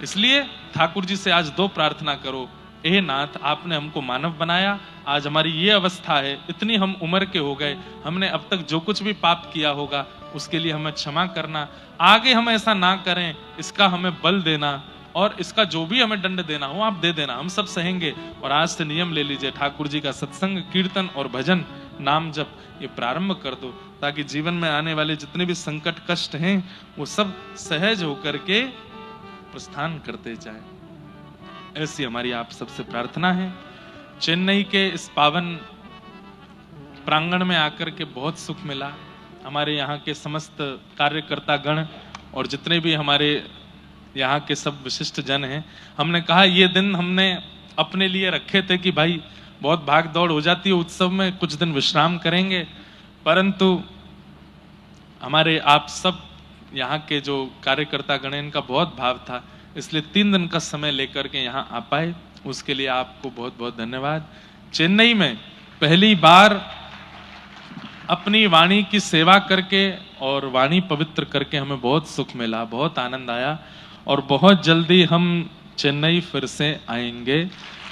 इसलिए ठाकुर जी से आज दो प्रार्थना करो। हे नाथ, आपने हमको मानव बनाया, आज हमारी ये अवस्था है, इतनी हम उम्र के हो गए, हमने अब तक जो कुछ भी पाप किया होगा उसके लिए हमें क्षमा करना, आगे हम ऐसा ना करें, इसका हमें बल देना और इसका जो भी हमें दंड देना हो आप दे देना, हम सब सहेंगे। और आज से नियम ले लीजिए, ठाकुर जी का सत्संग, कीर्तन और भजन, नाम जप ये प्रारंभ कर दो, ताकि जीवन में आने वाले जितने भी संकट कष्ट हैं वो सब सहज होकर के प्रस्थान करते जाए। ऐसी हमारी आप सबसे प्रार्थना है। चेन्नई के इस पावन प्रांगण में आकर के बहुत सुख मिला। हमारे यहाँ के समस्त कार्यकर्ता गण और जितने भी हमारे यहाँ के सब विशिष्ट जन हैं, हमने कहा ये दिन हमने अपने लिए रखे थे कि भाई बहुत भाग दौड़ हो जाती है उत्सव में, कुछ दिन विश्राम करेंगे, परंतु हमारे आप सब यहाँ के जो कार्यकर्ता गण, इनका बहुत भाव था, इसलिए 3 दिन का समय लेकर के यहाँ आ पाए। उसके लिए आपको बहुत बहुत धन्यवाद। चेन्नई में पहली बार अपनी वाणी की सेवा करके और वाणी पवित्र करके हमें बहुत सुख मिला, बहुत आनंद आया। और बहुत जल्दी हम चेन्नई फिर से आएंगे।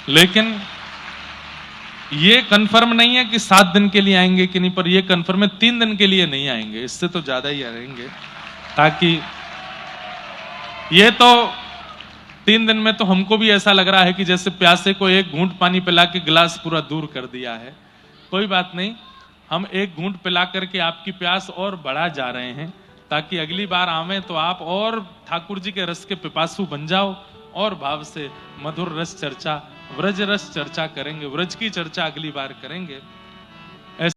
लेकिन ये कंफर्म नहीं है कि 7 दिन के लिए आएंगे कि नहीं, पर ये कंफर्म है 3 दिन के लिए नहीं आएंगे, इससे तो ज्यादा ही आएंगे, ताकि ये तो 3 दिन में तो हमको भी ऐसा लग रहा है कि जैसे प्यासे को एक घूंट पानी पिला के गिलास पूरा दूर कर दिया है। कोई बात नहीं, हम एक घूंट पिला करके आपकी प्यास और बढ़ा जा रहे हैं, ताकि अगली बार आवे तो आप और ठाकुर जी के रस के पिपासु बन जाओ और भाव से मधुर रस चर्चा, व्रज रस चर्चा करेंगे, व्रज की चर्चा अगली बार करेंगे।